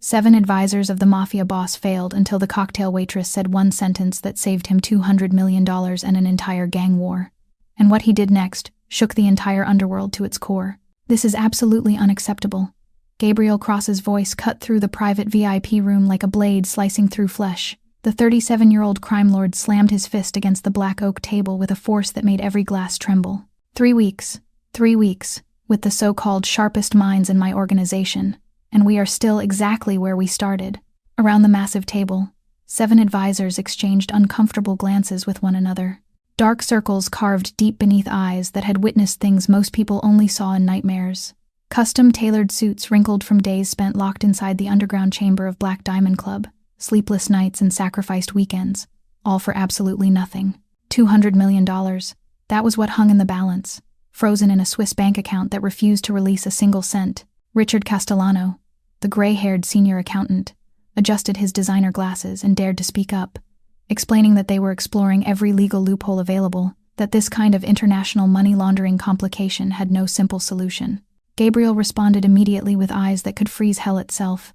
7 advisors of the Mafia boss failed until the cocktail waitress said one sentence that saved him $200 million and an entire gang war. And what he did next shook the entire underworld to its core. This is absolutely unacceptable. Gabriel Cross's voice cut through the private VIP room like a blade slicing through flesh. The 37-year-old crime lord slammed his fist against the black oak table with a force that made every glass tremble. 3 weeks. 3 weeks, with the so-called sharpest minds in my organization, and we are still exactly where we started. Around the massive table, 7 advisors exchanged uncomfortable glances with one another. Dark circles carved deep beneath eyes that had witnessed things most people only saw in nightmares. Custom-tailored suits wrinkled from days spent locked inside the underground chamber of Black Diamond Club, sleepless nights and sacrificed weekends, all for absolutely nothing. $200 million. That was what hung in the balance, frozen in a Swiss bank account that refused to release a single cent. Richard Castellano, the gray-haired senior accountant, adjusted his designer glasses and dared to speak up, explaining that they were exploring every legal loophole available, that this kind of international money laundering complication had no simple solution. Gabriel responded immediately with eyes that could freeze hell itself,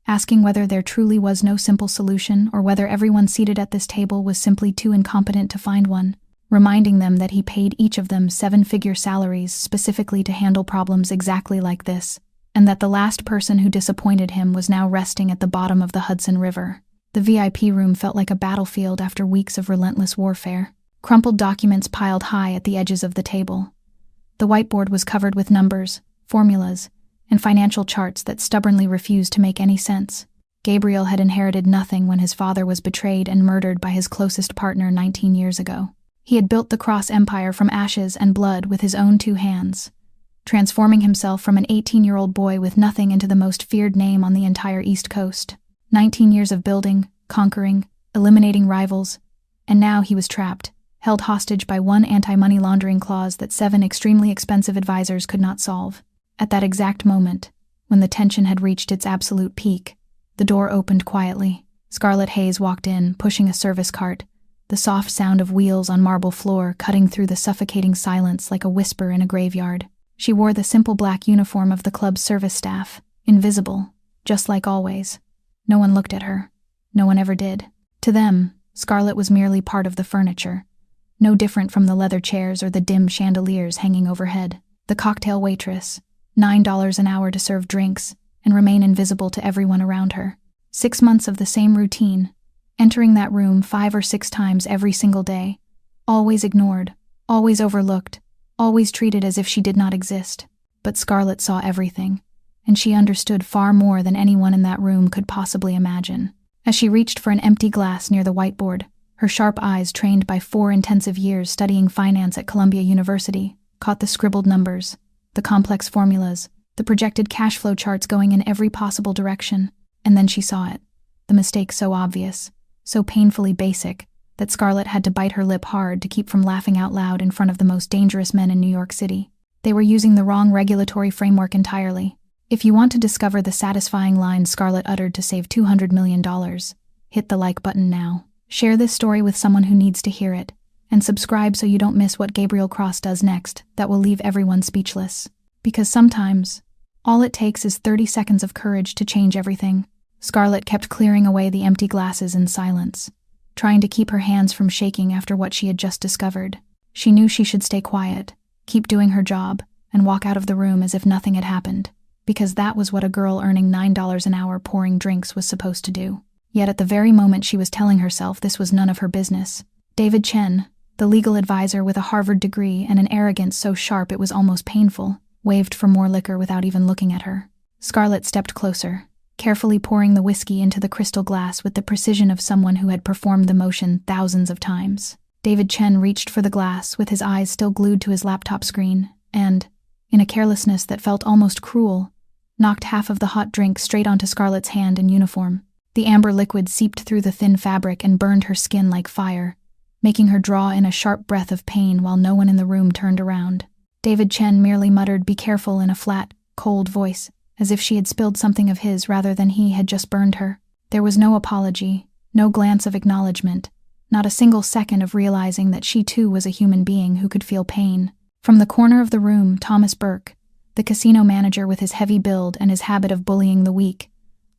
asking whether there truly was no simple solution or whether everyone seated at this table was simply too incompetent to find one, reminding them that he paid each of them 7-figure salaries specifically to handle problems exactly like this, and that the last person who disappointed him was now resting at the bottom of the Hudson River. The VIP room felt like a battlefield after weeks of relentless warfare. Crumpled documents piled high at the edges of the table. The whiteboard was covered with numbers, formulas, and financial charts that stubbornly refused to make any sense. Gabriel had inherited nothing when his father was betrayed and murdered by his closest partner 19 years ago. He had built the Cross Empire from ashes and blood with his own 2 hands, transforming himself from an 18-year-old boy with nothing into the most feared name on the entire East Coast. 19 years of building, conquering, eliminating rivals, and now he was trapped, held hostage by one anti-money laundering clause that 7 extremely expensive advisors could not solve. At that exact moment, when the tension had reached its absolute peak, the door opened quietly. Scarlett Hayes walked in, pushing a service cart, the soft sound of wheels on marble floor cutting through the suffocating silence like a whisper in a graveyard. She wore the simple black uniform of the club's service staff, invisible, just like always. No one looked at her. No one ever did. To them, Scarlett was merely part of the furniture, no different from the leather chairs or the dim chandeliers hanging overhead. The cocktail waitress, $9 an hour to serve drinks and remain invisible to everyone around her. 6 months of the same routine, entering that room 5 or 6 times every single day, always ignored, always overlooked, always treated as if she did not exist. But Scarlett saw everything, and she understood far more than anyone in that room could possibly imagine. As she reached for an empty glass near the whiteboard, her sharp eyes, trained by 4 intensive years studying finance at Columbia University, caught the scribbled numbers, the complex formulas, the projected cash flow charts going in every possible direction. And then she saw it, the mistake so obvious, so painfully basic, that Scarlett had to bite her lip hard to keep from laughing out loud in front of the most dangerous men in New York City. They were using the wrong regulatory framework entirely. If you want to discover the satisfying lines Scarlett uttered to save $200 million, hit the like button now. Share this story with someone who needs to hear it, and subscribe so you don't miss what Gabriel Cross does next that will leave everyone speechless. Because sometimes, all it takes is 30 seconds of courage to change everything. Scarlett kept clearing away the empty glasses in silence, trying to keep her hands from shaking after what she had just discovered. She knew she should stay quiet, keep doing her job, and walk out of the room as if nothing had happened, because that was what a girl earning $9 an hour pouring drinks was supposed to do. Yet at the very moment she was telling herself this was none of her business, David Chen, the legal advisor with a Harvard degree and an arrogance so sharp it was almost painful, waved for more liquor without even looking at her. Scarlett stepped closer, carefully pouring the whiskey into the crystal glass with the precision of someone who had performed the motion thousands of times. David Chen reached for the glass with his eyes still glued to his laptop screen and, in a carelessness that felt almost cruel, knocked half of the hot drink straight onto Scarlett's hand and uniform. The amber liquid seeped through the thin fabric and burned her skin like fire, making her draw in a sharp breath of pain while no one in the room turned around. David Chen merely muttered, "Be careful," in a flat, cold voice, as if she had spilled something of his rather than he had just burned her. There was no apology, no glance of acknowledgement, not a single second of realizing that she too was a human being who could feel pain. From the corner of the room, Thomas Burke, the casino manager with his heavy build and his habit of bullying the weak,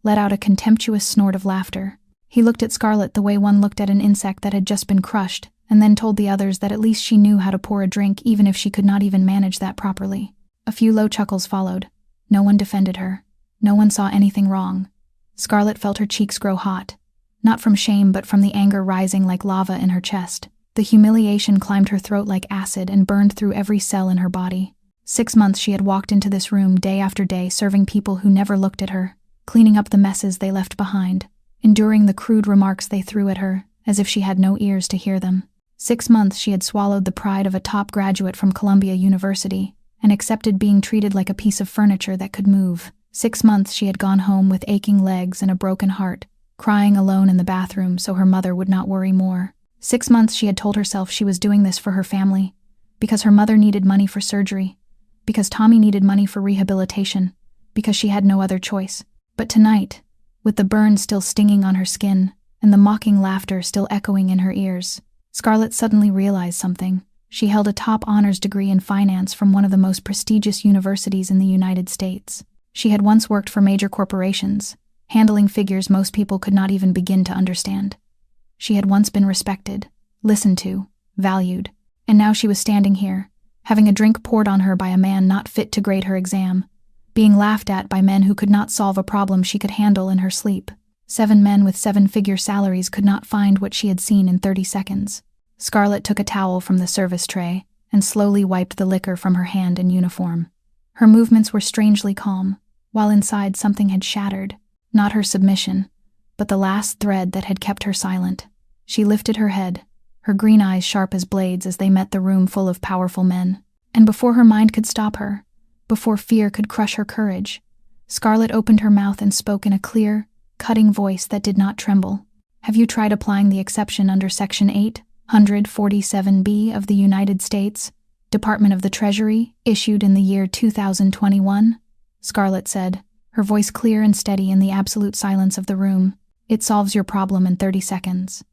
let out a contemptuous snort of laughter. He looked at Scarlett the way one looked at an insect that had just been crushed, and then told the others that at least she knew how to pour a drink even if she could not even manage that properly. A few low chuckles followed. No one defended her. No one saw anything wrong. Scarlett felt her cheeks grow hot, not from shame but from the anger rising like lava in her chest. The humiliation climbed her throat like acid and burned through every cell in her body. 6 months she had walked into this room day after day serving people who never looked at her, cleaning up the messes they left behind, enduring the crude remarks they threw at her, as if she had no ears to hear them. 6 months she had swallowed the pride of a top graduate from Columbia University and accepted being treated like a piece of furniture that could move. 6 months she had gone home with aching legs and a broken heart, crying alone in the bathroom so her mother would not worry more. 6 months she had told herself she was doing this for her family, because her mother needed money for surgery, because Tommy needed money for rehabilitation, because she had no other choice. But tonight, with the burn still stinging on her skin and the mocking laughter still echoing in her ears, Scarlett suddenly realized something. She held a top honors degree in finance from one of the most prestigious universities in the United States. She had once worked for major corporations, handling figures most people could not even begin to understand. She had once been respected, listened to, valued, and now she was standing here, having a drink poured on her by a man not fit to grade her exam, being laughed at by men who could not solve a problem she could handle in her sleep. 7 men with 7-figure salaries could not find what she had seen in 30 seconds. Scarlett took a towel from the service tray and slowly wiped the liquor from her hand in uniform. Her movements were strangely calm, while inside something had shattered, not her submission, but the last thread that had kept her silent. She lifted her head, her green eyes sharp as blades as they met the room full of powerful men. And before her mind could stop her, before fear could crush her courage, Scarlett opened her mouth and spoke in a clear, cutting voice that did not tremble. Have you tried applying the exception under Section 847B of the United States Department of the Treasury, issued in the year 2021? Scarlett said, her voice clear and steady in the absolute silence of the room. It solves your problem in 30 seconds.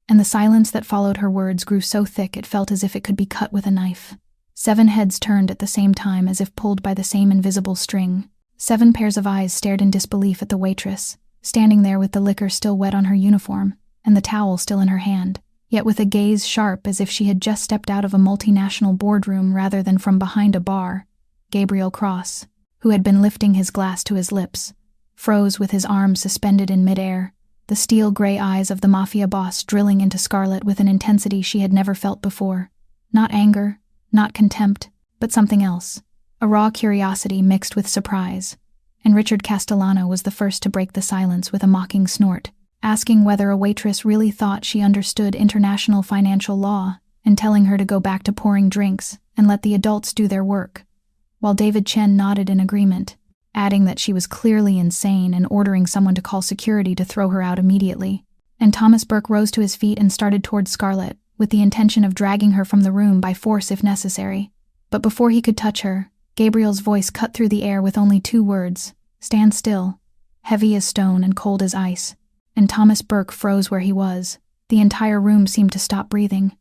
And the silence that followed her words grew so thick it felt as if it could be cut with a knife. 7 heads turned at the same time as if pulled by the same invisible string. 7 pairs of eyes stared in disbelief at the waitress, standing there with the liquor still wet on her uniform and the towel still in her hand, yet with a gaze sharp as if she had just stepped out of a multinational boardroom rather than from behind a bar. Gabriel Cross, who had been lifting his glass to his lips, froze with his arms suspended in midair, the steel-gray eyes of the Mafia boss drilling into Scarlett with an intensity she had never felt before. Not anger, not contempt, but something else, a raw curiosity mixed with surprise. And Richard Castellano was the first to break the silence with a mocking snort, asking whether a waitress really thought she understood international financial law and telling her to go back to pouring drinks and let the adults do their work, while David Chen nodded in agreement, adding that she was clearly insane and ordering someone to call security to throw her out immediately. And Thomas Burke rose to his feet and started towards Scarlett, with the intention of dragging her from the room by force if necessary. But before he could touch her, Gabriel's voice cut through the air with only 2 words, "Stand still," heavy as stone and cold as ice. And Thomas Burke froze where he was. The entire room seemed to stop breathing.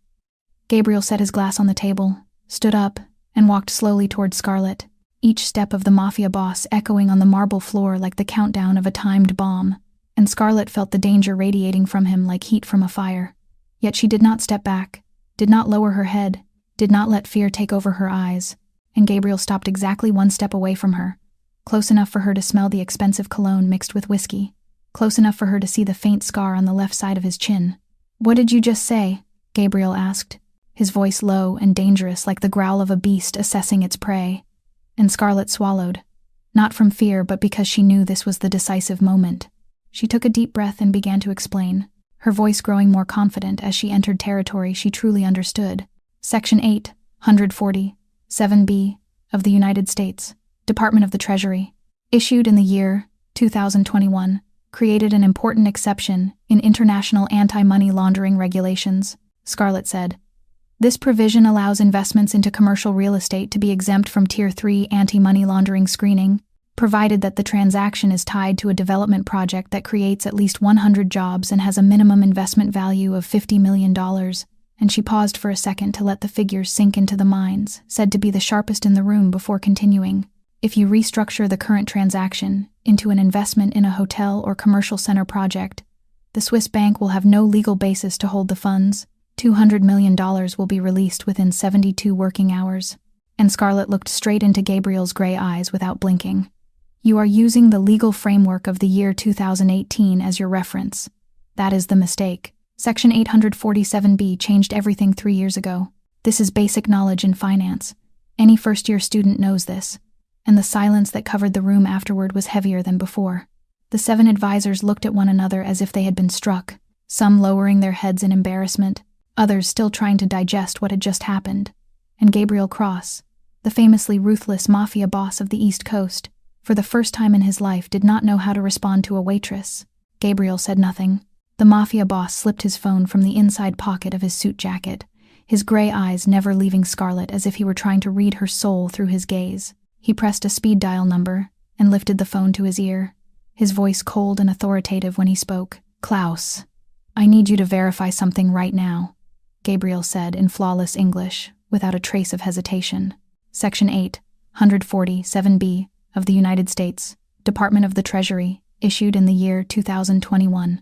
Gabriel set his glass on the table, stood up, and walked slowly towards Scarlett, each step of the Mafia boss echoing on the marble floor like the countdown of a timed bomb, and Scarlett felt the danger radiating from him like heat from a fire. Yet she did not step back, did not lower her head, did not let fear take over her eyes, and Gabriel stopped exactly 1 step away from her, close enough for her to smell the expensive cologne mixed with whiskey, close enough for her to see the faint scar on the left side of his chin. "What did you just say?" Gabriel asked, his voice low and dangerous like the growl of a beast assessing its prey. And Scarlett swallowed, not from fear but because she knew this was the decisive moment. She took a deep breath and began to explain, her voice growing more confident as she entered territory she truly understood. Section 847B of the United States Department of the Treasury, issued in the year 2021, created an important exception in international anti-money laundering regulations, Scarlett said. This provision allows investments into commercial real estate to be exempt from Tier 3 anti-money laundering screening, provided that the transaction is tied to a development project that creates at least 100 jobs and has a minimum investment value of $50 million, and she paused for a second to let the figures sink into the minds, said to be the sharpest in the room before continuing. If you restructure the current transaction, into an investment in a hotel or commercial center project. The Swiss bank will have no legal basis to hold the funds. $200 million will be released within 72 working hours. And Scarlett looked straight into Gabriel's gray eyes without blinking. You are using the legal framework of the year 2018 as your reference. That is the mistake. Section 847B changed everything 3 years ago. This is basic knowledge in finance. Any first-year student knows this. And the silence that covered the room afterward was heavier than before. The 7 advisors looked at one another as if they had been struck, some lowering their heads in embarrassment, others still trying to digest what had just happened. And Gabriel Cross, the famously ruthless Mafia boss of the East Coast, for the first time in his life did not know how to respond to a waitress. Gabriel said nothing. The Mafia boss slipped his phone from the inside pocket of his suit jacket, his gray eyes never leaving Scarlett as if he were trying to read her soul through his gaze. He pressed a speed dial number and lifted the phone to his ear, his voice cold and authoritative when he spoke. Klaus, I need you to verify something right now, Gabriel said in flawless English, without a trace of hesitation. Section 847B of the United States, Department of the Treasury, issued in the year 2021.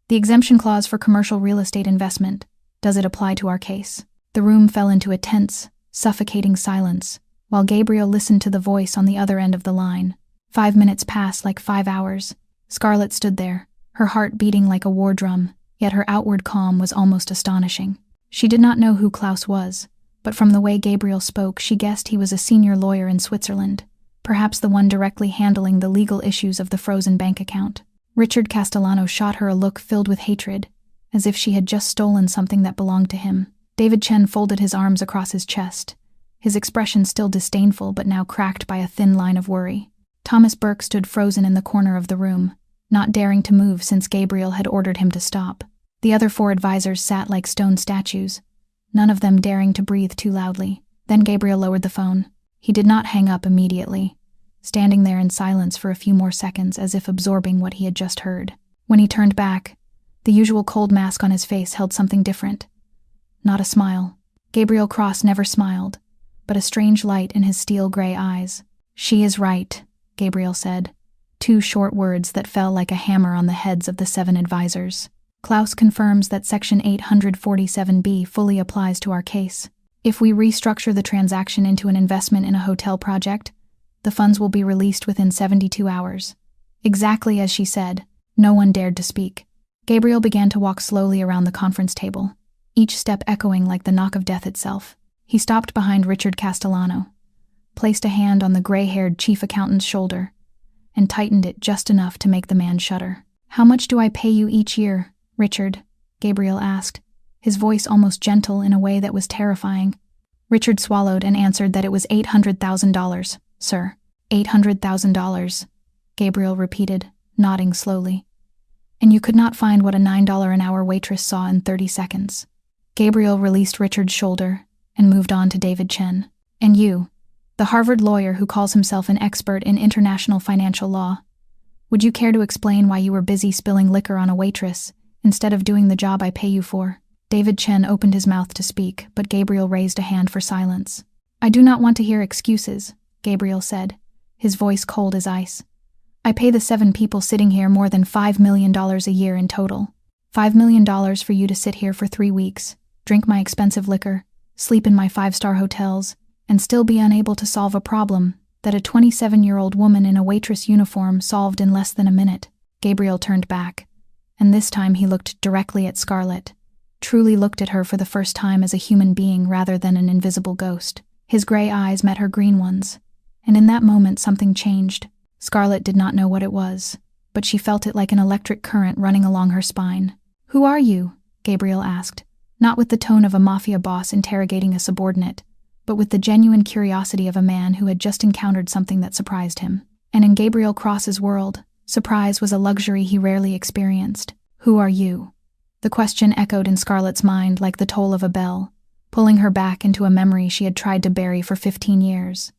The exemption clause for commercial real estate investment. Does it apply to our case? The room fell into a tense, suffocating silence, while Gabriel listened to the voice on the other end of the line. 5 minutes passed like 5 hours. Scarlett stood there, her heart beating like a war drum, yet her outward calm was almost astonishing. She did not know who Klaus was, but from the way Gabriel spoke, she guessed he was a senior lawyer in Switzerland, perhaps the one directly handling the legal issues of the frozen bank account. Richard Castellano shot her a look filled with hatred, as if she had just stolen something that belonged to him. David Chen folded his arms across his chest, his expression still disdainful but now cracked by a thin line of worry. Thomas Burke stood frozen in the corner of the room, not daring to move since Gabriel had ordered him to stop. The other 4 advisors sat like stone statues, none of them daring to breathe too loudly. Then Gabriel lowered the phone. He did not hang up immediately, standing there in silence for a few more seconds as if absorbing what he had just heard. When he turned back, the usual cold mask on his face held something different. Not a smile. Gabriel Cross never smiled, but a strange light in his steel-gray eyes. She is right, Gabriel said. 2 short words that fell like a hammer on the heads of the 7 advisors. Klaus confirms that Section 847B fully applies to our case. If we restructure the transaction into an investment in a hotel project, the funds will be released within 72 hours. Exactly as she said. No one dared to speak. Gabriel began to walk slowly around the conference table, each step echoing like the knock of death itself. He stopped behind Richard Castellano, placed a hand on the gray-haired chief accountant's shoulder, and tightened it just enough to make the man shudder. How much do I pay you each year, Richard? Gabriel asked, his voice almost gentle in a way that was terrifying. Richard swallowed and answered that it was $800,000, sir. $800,000, Gabriel repeated, nodding slowly. And you could not find what a $9 an hour waitress saw in 30 seconds. Gabriel released Richard's shoulder and moved on to David Chen. And you, the Harvard lawyer who calls himself an expert in international financial law, would you care to explain why you were busy spilling liquor on a waitress instead of doing the job I pay you for? David Chen opened his mouth to speak, but Gabriel raised a hand for silence. I do not want to hear excuses, Gabriel said, his voice cold as ice. I pay the 7 people sitting here more than $5 million a year in total. $5 million for you to sit here for 3 weeks, drink my expensive liquor, sleep in my 5-star hotels, and still be unable to solve a problem that a 27-year-old woman in a waitress uniform solved in less than a minute. Gabriel turned back, and this time he looked directly at Scarlett, truly looked at her for the first time as a human being rather than an invisible ghost. His gray eyes met her green ones, and in that moment something changed. Scarlett did not know what it was, but she felt it like an electric current running along her spine. Who are you? Gabriel asked, not with the tone of a mafia boss interrogating a subordinate, but with the genuine curiosity of a man who had just encountered something that surprised him. And in Gabriel Cross's world, surprise was a luxury he rarely experienced. Who are you? The question echoed in Scarlett's mind like the toll of a bell, pulling her back into a memory she had tried to bury for 15 years.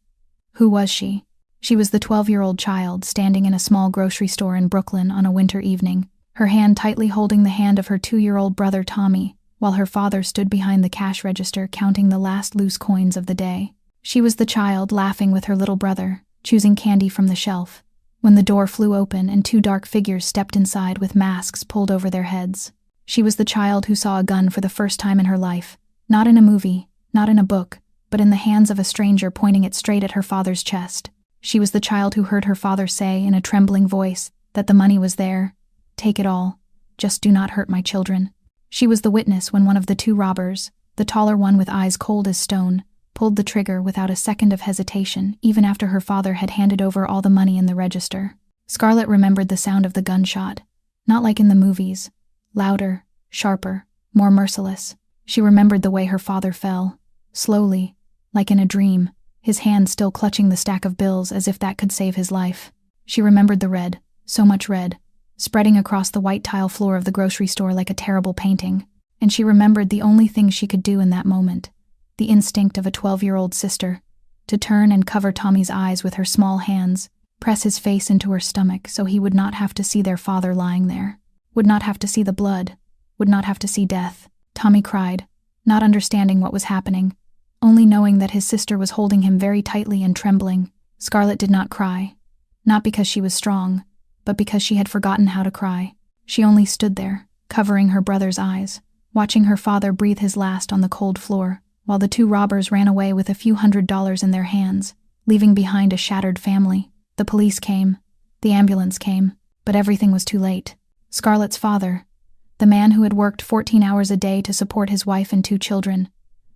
Who was she? She was the 12-year-old child standing in a small grocery store in Brooklyn on a winter evening, her hand tightly holding the hand of her 2-year-old brother Tommy, while her father stood behind the cash register counting the last loose coins of the day. She was the child laughing with her little brother, choosing candy from the shelf, when the door flew open and two dark figures stepped inside with masks pulled over their heads. She was the child who saw a gun for the first time in her life, not in a movie, not in a book, but in the hands of a stranger pointing it straight at her father's chest. She was the child who heard her father say in a trembling voice that the money was there. "Take it all. Just do not hurt my children." She was the witness when one of the two robbers, the taller one with eyes cold as stone, pulled the trigger without a second of hesitation, even after her father had handed over all the money in the register. Scarlett remembered the sound of the gunshot, not like in the movies, louder, sharper, more merciless. She remembered the way her father fell, slowly, like in a dream, his hand still clutching the stack of bills as if that could save his life. She remembered the red, so much red, spreading across the white tile floor of the grocery store like a terrible painting, and she remembered the only thing she could do in that moment, the instinct of a 12-year-old sister, to turn and cover Tommy's eyes with her small hands, press his face into her stomach so he would not have to see their father lying there, would not have to see the blood, would not have to see death. Tommy cried, not understanding what was happening, only knowing that his sister was holding him very tightly and trembling. Scarlett did not cry, not because she was strong, but because she had forgotten how to cry. She only stood there, covering her brother's eyes, watching her father breathe his last on the cold floor, while the two robbers ran away with a few $100s in their hands, leaving behind a shattered family. The police came, the ambulance came, but everything was too late. Scarlett's father, the man who had worked 14 hours a day to support his wife and two children,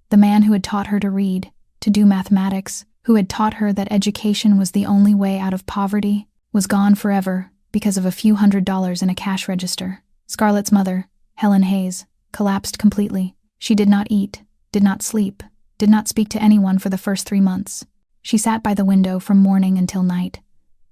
the man who had taught her to read, to do mathematics, who had taught her that education was the only way out of poverty, was gone forever because of a few $100s in a cash register. Scarlett's mother, Helen Hayes, collapsed completely. She did not eat, did not sleep, did not speak to anyone for the first 3 months. She sat by the window from morning until night,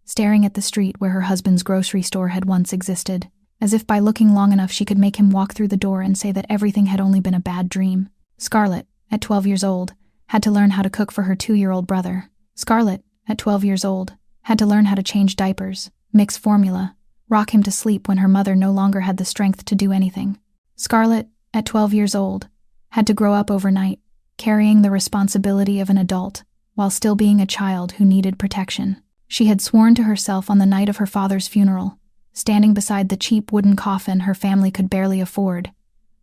staring at the street where her husband's grocery store had once existed, as if by looking long enough she could make him walk through the door and say that everything had only been a bad dream. Scarlett, at 12 years old, had to learn how to cook for her 2-year-old brother. Scarlett, at 12 years old, had to learn how to change diapers, mix formula, rock him to sleep when her mother no longer had the strength to do anything. Scarlett, at 12 years old, had to grow up overnight, carrying the responsibility of an adult, while still being a child who needed protection. She had sworn to herself on the night of her father's funeral, standing beside the cheap wooden coffin her family could barely afford,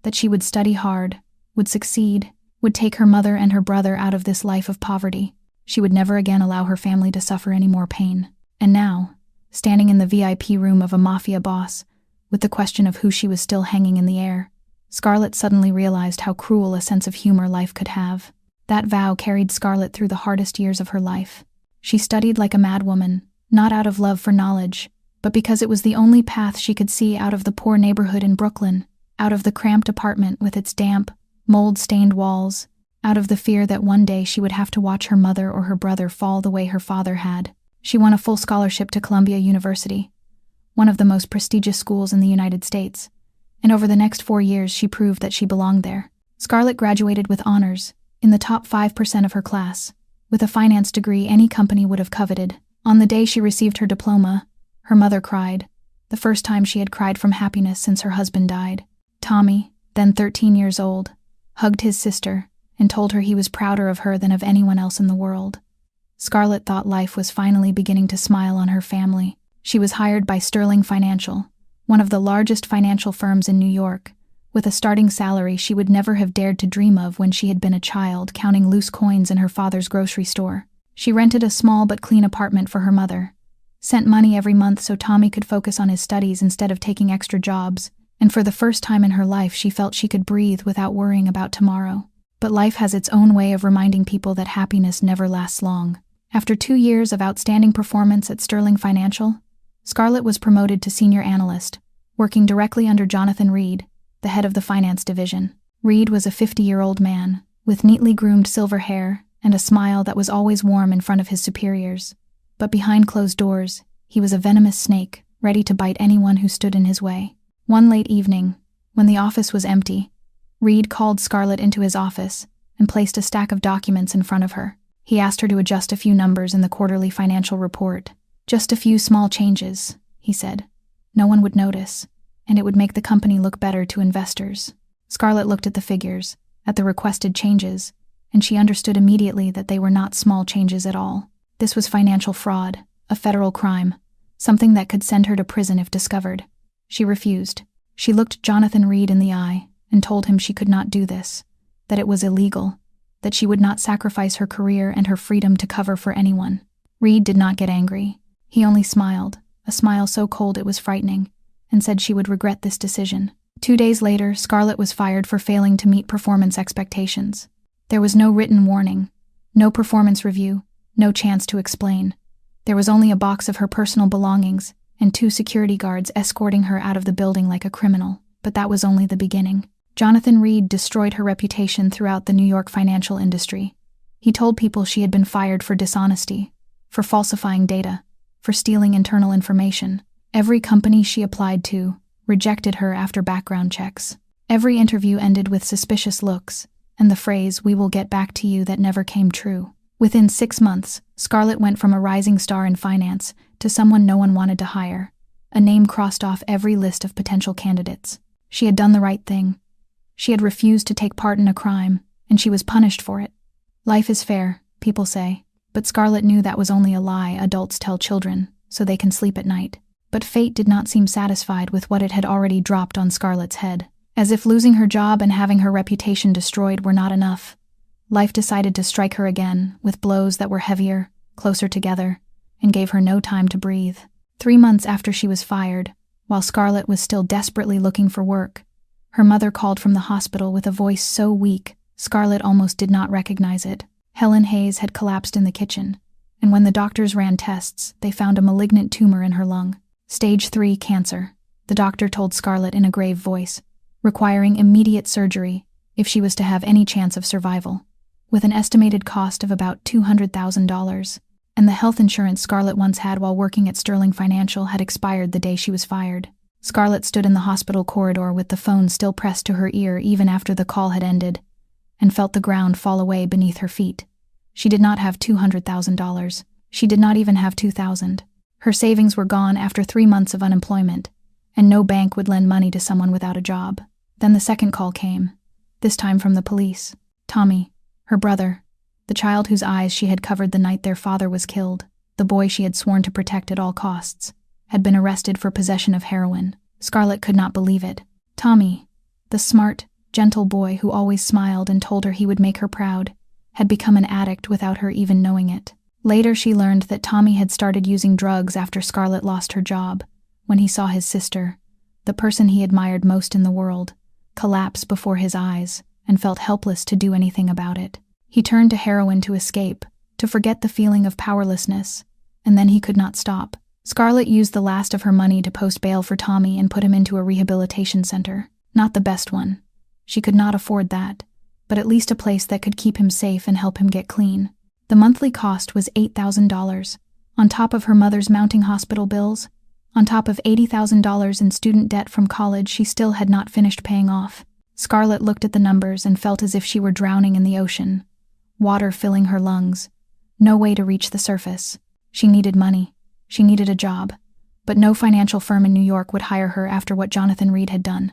that she would study hard, would succeed, would take her mother and her brother out of this life of poverty. She would never again allow her family to suffer any more pain. And now, standing in the VIP room of a Mafia boss, with the question of who she was still hanging in the air, Scarlett suddenly realized how cruel a sense of humor life could have. That vow carried Scarlett through the hardest years of her life. She studied like a madwoman, not out of love for knowledge, but because it was the only path she could see out of the poor neighborhood in Brooklyn, out of the cramped apartment with its damp, mold-stained walls, out of the fear that one day she would have to watch her mother or her brother fall the way her father had. She won a full scholarship to Columbia University, one of the most prestigious schools in the United States, and over the next 4 years she proved that she belonged there. Scarlett graduated with honors, in the top 5% of her class, with a finance degree any company would have coveted. On the day she received her diploma, her mother cried, the first time she had cried from happiness since her husband died. Tommy, then 13 years old, hugged his sister and told her he was prouder of her than of anyone else in the world. Scarlett thought life was finally beginning to smile on her family. She was hired by Sterling Financial, one of the largest financial firms in New York, with a starting salary she would never have dared to dream of when she had been a child counting loose coins in her father's grocery store. She rented a small but clean apartment for her mother, sent money every month so Tommy could focus on his studies instead of taking extra jobs, and for the first time in her life she felt she could breathe without worrying about tomorrow. But life has its own way of reminding people that happiness never lasts long. After 2 years of outstanding performance at Sterling Financial, Scarlett was promoted to senior analyst, working directly under Jonathan Reed, the head of the finance division. Reed was a 50-year-old man, with neatly groomed silver hair and a smile that was always warm in front of his superiors. But behind closed doors, he was a venomous snake, ready to bite anyone who stood in his way. One late evening, when the office was empty, Reed called Scarlett into his office and placed a stack of documents in front of her. He asked her to adjust a few numbers in the quarterly financial report. Just a few small changes, he said. No one would notice, and it would make the company look better to investors. Scarlett looked at the figures, at the requested changes, and she understood immediately that they were not small changes at all. This was financial fraud, a federal crime, something that could send her to prison if discovered. She refused. She looked Jonathan Reed in the eye and told him she could not do this, that it was illegal, that she would not sacrifice her career and her freedom to cover for anyone. Reed did not get angry. He only smiled, a smile so cold it was frightening, and said she would regret this decision. 2 days later, Scarlett was fired for failing to meet performance expectations. There was no written warning, no performance review, no chance to explain. There was only a box of her personal belongings and 2 security guards escorting her out of the building like a criminal, but that was only the beginning. Jonathan Reed destroyed her reputation throughout the New York financial industry. He told people she had been fired for dishonesty, for falsifying data, for stealing internal information. Every company she applied to rejected her after background checks. Every interview ended with suspicious looks and the phrase, "We will get back to you," that never came true. Within 6 months, Scarlett went from a rising star in finance to someone no one wanted to hire, a name crossed off every list of potential candidates. She had done the right thing. She had refused to take part in a crime, and she was punished for it. Life is fair, people say, but Scarlett knew that was only a lie adults tell children, so they can sleep at night. But fate did not seem satisfied with what it had already dropped on Scarlett's head. As if losing her job and having her reputation destroyed were not enough, life decided to strike her again with blows that were heavier, closer together, and gave her no time to breathe. 3 months after she was fired, while Scarlett was still desperately looking for work, her mother called from the hospital with a voice so weak, Scarlett almost did not recognize it. Helen Hayes had collapsed in the kitchen, and when the doctors ran tests, they found a malignant tumor in her lung. Stage 3 cancer, the doctor told Scarlett in a grave voice, requiring immediate surgery if she was to have any chance of survival, with an estimated cost of about $200,000, and the health insurance Scarlett once had while working at Sterling Financial had expired the day she was fired. Scarlett stood in the hospital corridor with the phone still pressed to her ear even after the call had ended, and felt the ground fall away beneath her feet. She did not have $200,000. She did not even have $2,000. Her savings were gone after 3 months of unemployment, and no bank would lend money to someone without a job. Then the second call came, this time from the police. Tommy, her brother, the child whose eyes she had covered the night their father was killed, the boy she had sworn to protect at all costs, had been arrested for possession of heroin. Scarlett could not believe it. Tommy, the smart, gentle boy who always smiled and told her he would make her proud, had become an addict without her even knowing it. Later she learned that Tommy had started using drugs after Scarlett lost her job, when he saw his sister, the person he admired most in the world, collapse before his eyes and felt helpless to do anything about it. He turned to heroin to escape, to forget the feeling of powerlessness, and then he could not stop. Scarlett used the last of her money to post bail for Tommy and put him into a rehabilitation center. Not the best one. She could not afford that, but at least a place that could keep him safe and help him get clean. The monthly cost was $8,000, on top of her mother's mounting hospital bills, on top of $80,000 in student debt from college she still had not finished paying off. Scarlett looked at the numbers and felt as if she were drowning in the ocean, water filling her lungs, no way to reach the surface. She needed money. She needed a job, but no financial firm in New York would hire her after what Jonathan Reed had done.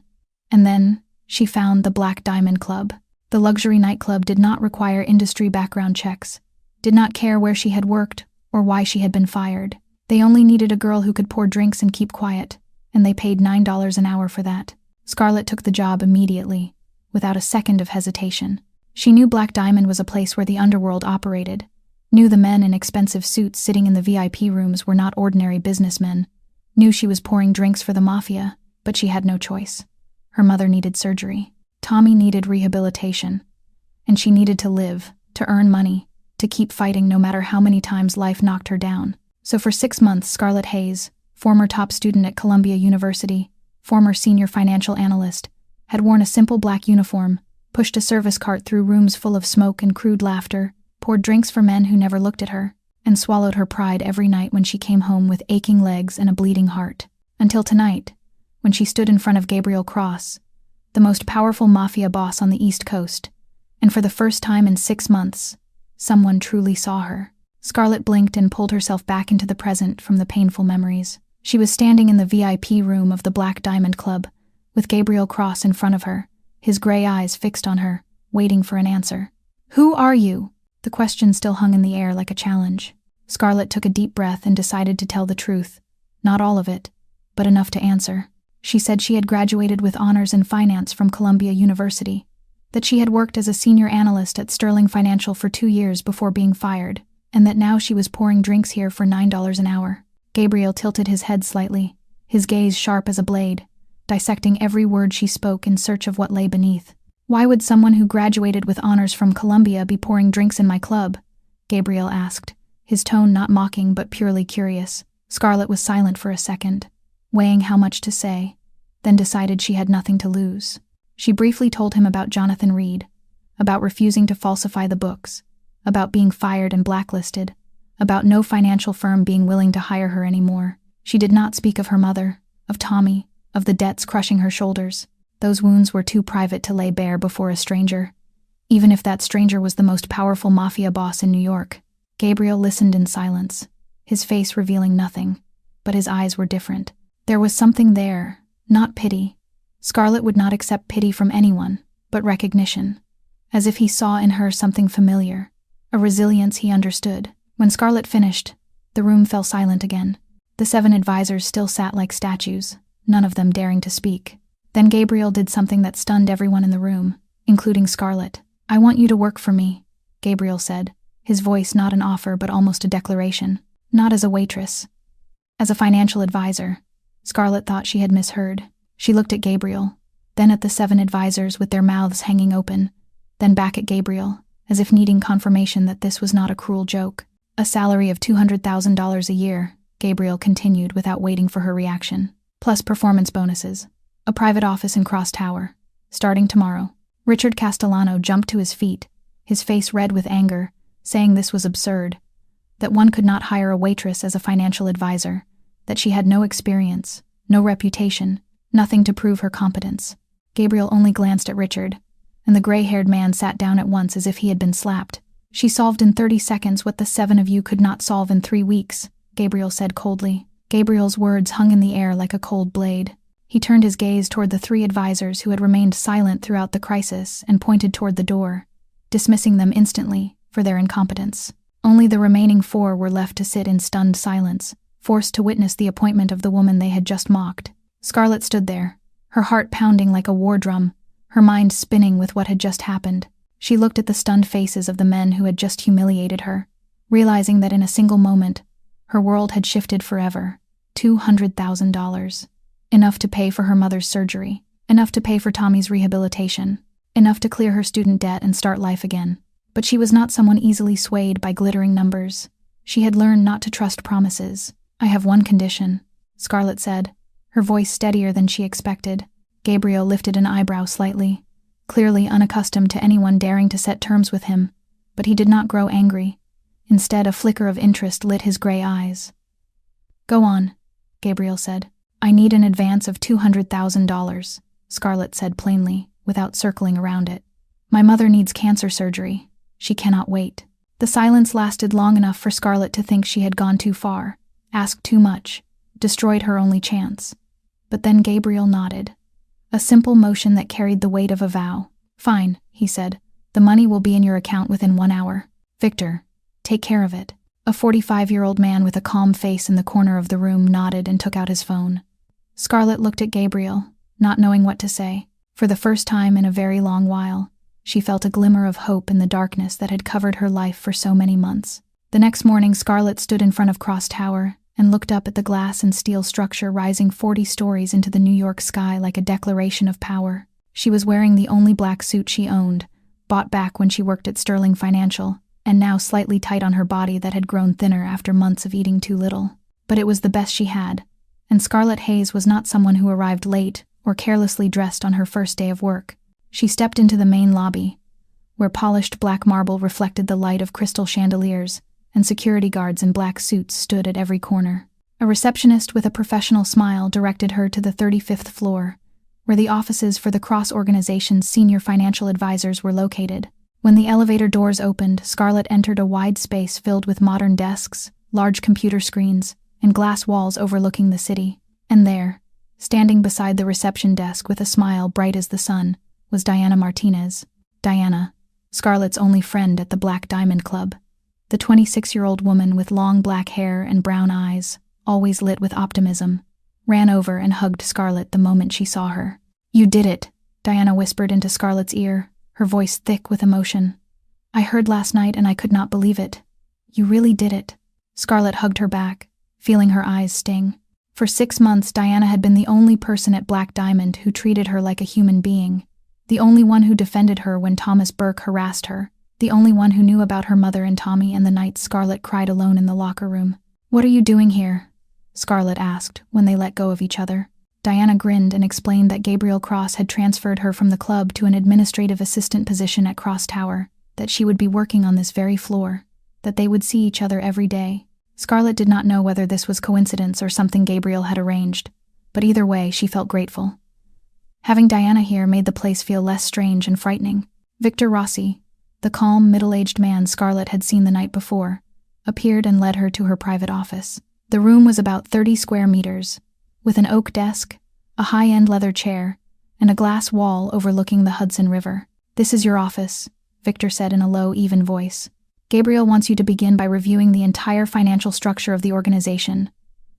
And then she found the Black Diamond Club. The luxury nightclub did not require industry background checks, did not care where she had worked or why she had been fired. They only needed a girl who could pour drinks and keep quiet, and they paid $9 an hour for that. Scarlett took the job immediately, without a second of hesitation. She knew Black Diamond was a place where the underworld operated, knew the men in expensive suits sitting in the VIP rooms were not ordinary businessmen, knew she was pouring drinks for the Mafia, but she had no choice. Her mother needed surgery. Tommy needed rehabilitation. And she needed to live, to earn money, to keep fighting no matter how many times life knocked her down. So for 6 months, Scarlett Hayes, former top student at Columbia University, former senior financial analyst, had worn a simple black uniform, pushed a service cart through rooms full of smoke and crude laughter, poured drinks for men who never looked at her, and swallowed her pride every night when she came home with aching legs and a bleeding heart. Until tonight, when she stood in front of Gabriel Cross, the most powerful Mafia boss on the East Coast, and for the first time in 6 months, someone truly saw her. Scarlett blinked and pulled herself back into the present from the painful memories. She was standing in the VIP room of the Black Diamond Club, with Gabriel Cross in front of her, his gray eyes fixed on her, waiting for an answer. "Who are you?" The question still hung in the air like a challenge. Scarlett took a deep breath and decided to tell the truth, Not all of it, but enough to answer. She said she had graduated with honors in finance from Columbia University, that she had worked as a senior analyst at Sterling Financial for 2 years before being fired, and that now she was pouring drinks here for $9 an hour. Gabriel tilted his head slightly, his gaze sharp as a blade, dissecting every word she spoke in search of what lay beneath. "Why would someone who graduated with honors from Columbia be pouring drinks in my club?" Gabriel asked, his tone not mocking but purely curious. Scarlett was silent for a second, weighing how much to say, then decided she had nothing to lose. She briefly told him about Jonathan Reed, about refusing to falsify the books, about being fired and blacklisted, about no financial firm being willing to hire her anymore. She did not speak of her mother, of Tommy, of the debts crushing her shoulders. Those wounds were too private to lay bare before a stranger, even if that stranger was the most powerful mafia boss in New York. Gabriel listened in silence, his face revealing nothing, but his eyes were different. There was something there, not pity. Scarlett would not accept pity from anyone, but recognition, as if he saw in her something familiar, a resilience he understood. When Scarlett finished, the room fell silent again. The 7 advisors still sat like statues, none of them daring to speak. Then Gabriel did something that stunned everyone in the room, including Scarlett. "I want you to work for me," Gabriel said, his voice not an offer but almost a declaration. "Not as a waitress. As a financial advisor." Scarlett thought she had misheard. She looked at Gabriel, then at the 7 advisors with their mouths hanging open, then back at Gabriel, as if needing confirmation that this was not a cruel joke. "A salary of $200,000 a year," Gabriel continued without waiting for her reaction, "plus performance bonuses. A private office in Cross Tower, starting tomorrow." Richard Castellano jumped to his feet, his face red with anger, saying this was absurd, that one could not hire a waitress as a financial advisor, that she had no experience, no reputation, nothing to prove her competence. Gabriel only glanced at Richard, and the gray-haired man sat down at once as if he had been slapped. "She solved in 30 seconds what the 7 of you could not solve in 3 weeks, Gabriel said coldly. Gabriel's words hung in the air like a cold blade. He turned his gaze toward the 3 advisors who had remained silent throughout the crisis and pointed toward the door, dismissing them instantly for their incompetence. Only the remaining 4 were left to sit in stunned silence, forced to witness the appointment of the woman they had just mocked. Scarlett stood there, her heart pounding like a war drum, her mind spinning with what had just happened. She looked at the stunned faces of the men who had just humiliated her, realizing that in a single moment, her world had shifted forever. $200,000. Enough to pay for her mother's surgery, enough to pay for Tommy's rehabilitation, enough to clear her student debt and start life again. But she was not someone easily swayed by glittering numbers. She had learned not to trust promises. "I have one condition," Scarlett said, her voice steadier than she expected. Gabriel lifted an eyebrow slightly, clearly unaccustomed to anyone daring to set terms with him, but he did not grow angry. Instead, a flicker of interest lit his gray eyes. "Go on," Gabriel said. "I need an advance of $200,000, Scarlett said plainly, without circling around it. "My mother needs cancer surgery. She cannot wait." The silence lasted long enough for Scarlett to think she had gone too far, asked too much, destroyed her only chance. But then Gabriel nodded, a simple motion that carried the weight of a vow. "Fine," he said. "The money will be in your account within 1 hour. Victor, take care of it." A 45-year-old man with a calm face in the corner of the room nodded and took out his phone. Scarlett looked at Gabriel, not knowing what to say. For the first time in a very long while, she felt a glimmer of hope in the darkness that had covered her life for so many months. The next morning, Scarlett stood in front of Cross Tower and looked up at the glass and steel structure rising 40 stories into the New York sky like a declaration of power. She was wearing the only black suit she owned, bought back when she worked at Sterling Financial, and now slightly tight on her body that had grown thinner after months of eating too little. But it was the best she had, and Scarlett Hayes was not someone who arrived late or carelessly dressed on her first day of work. She stepped into the main lobby, where polished black marble reflected the light of crystal chandeliers, and security guards in black suits stood at every corner. A receptionist with a professional smile directed her to the 35th floor, where the offices for the Cross organization's senior financial advisors were located. When the elevator doors opened, Scarlett entered a wide space filled with modern desks, large computer screens, and glass walls overlooking the city. And there, standing beside the reception desk with a smile bright as the sun, was Diana Martinez. Diana, Scarlett's only friend at the Black Diamond Club. The 26-year-old woman with long black hair and brown eyes, always lit with optimism, ran over and hugged Scarlett the moment she saw her. "You did it," Diana whispered into Scarlett's ear, her voice thick with emotion. "I heard last night and I could not believe it. You really did it." Scarlett hugged her back, feeling her eyes sting. For 6 months, Diana had been the only person at Black Diamond who treated her like a human being, the only one who defended her when Thomas Burke harassed her, the only one who knew about her mother and Tommy and the nights Scarlett cried alone in the locker room. "What are you doing here?" Scarlett asked when they let go of each other. Diana grinned and explained that Gabriel Cross had transferred her from the club to an administrative assistant position at Cross Tower, that she would be working on this very floor, that they would see each other every day. Scarlett did not know whether this was coincidence or something Gabriel had arranged, but either way, she felt grateful. Having Diana here made the place feel less strange and frightening. Victor Rossi, the calm, middle-aged man Scarlett had seen the night before, appeared and led her to her private office. The room was about 30 square meters, with an oak desk, a high-end leather chair, and a glass wall overlooking the Hudson River. "This is your office," Victor said in a low, even voice. "Gabriel wants you to begin by reviewing the entire financial structure of the organization.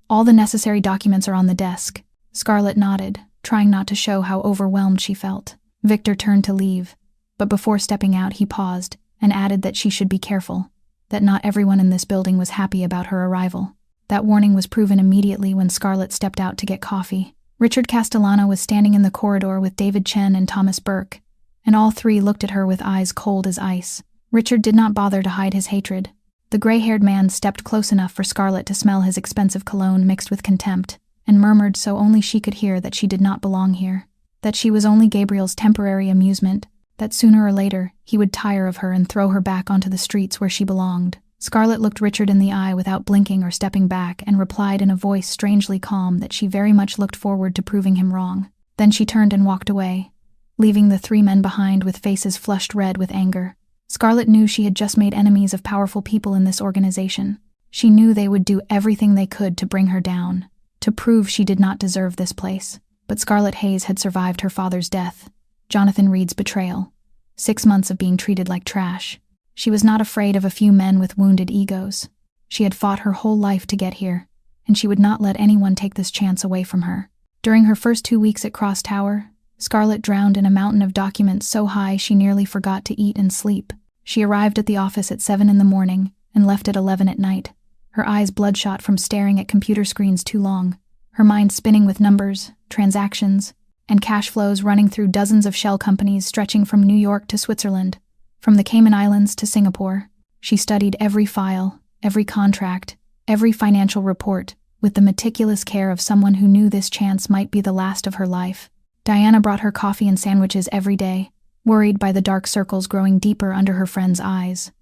All the necessary documents are on the desk." Scarlett nodded, trying not to show how overwhelmed she felt. Victor turned to leave, but before stepping out he paused and added that she should be careful, that not everyone in this building was happy about her arrival. That warning was proven immediately when Scarlett stepped out to get coffee. Richard Castellano was standing in the corridor with David Chen and Thomas Burke, and all three looked at her with eyes cold as ice. Richard did not bother to hide his hatred. The gray-haired man stepped close enough for Scarlett to smell his expensive cologne mixed with contempt, and murmured so only she could hear that she did not belong here, that she was only Gabriel's temporary amusement, that sooner or later he would tire of her and throw her back onto the streets where she belonged. Scarlett looked Richard in the eye without blinking or stepping back and replied in a voice strangely calm that she very much looked forward to proving him wrong. Then she turned and walked away, leaving the three men behind with faces flushed red with anger. Scarlett knew she had just made enemies of powerful people in this organization. She knew they would do everything they could to bring her down, to prove she did not deserve this place. But Scarlett Hayes had survived her father's death, Jonathan Reed's betrayal, 6 months of being treated like trash. She was not afraid of a few men with wounded egos. She had fought her whole life to get here, and she would not let anyone take this chance away from her. During her first 2 weeks at Cross Tower, Scarlett drowned in a mountain of documents so high she nearly forgot to eat and sleep. She arrived at the office at 7 in the morning and left at 11 at night, her eyes bloodshot from staring at computer screens too long, her mind spinning with numbers, transactions, and cash flows running through dozens of shell companies stretching from New York to Switzerland, from the Cayman Islands to Singapore. She studied every file, every contract, every financial report, with the meticulous care of someone who knew this chance might be the last of her life. Diana brought her coffee and sandwiches every day, worried by the dark circles growing deeper under her friend's eyes.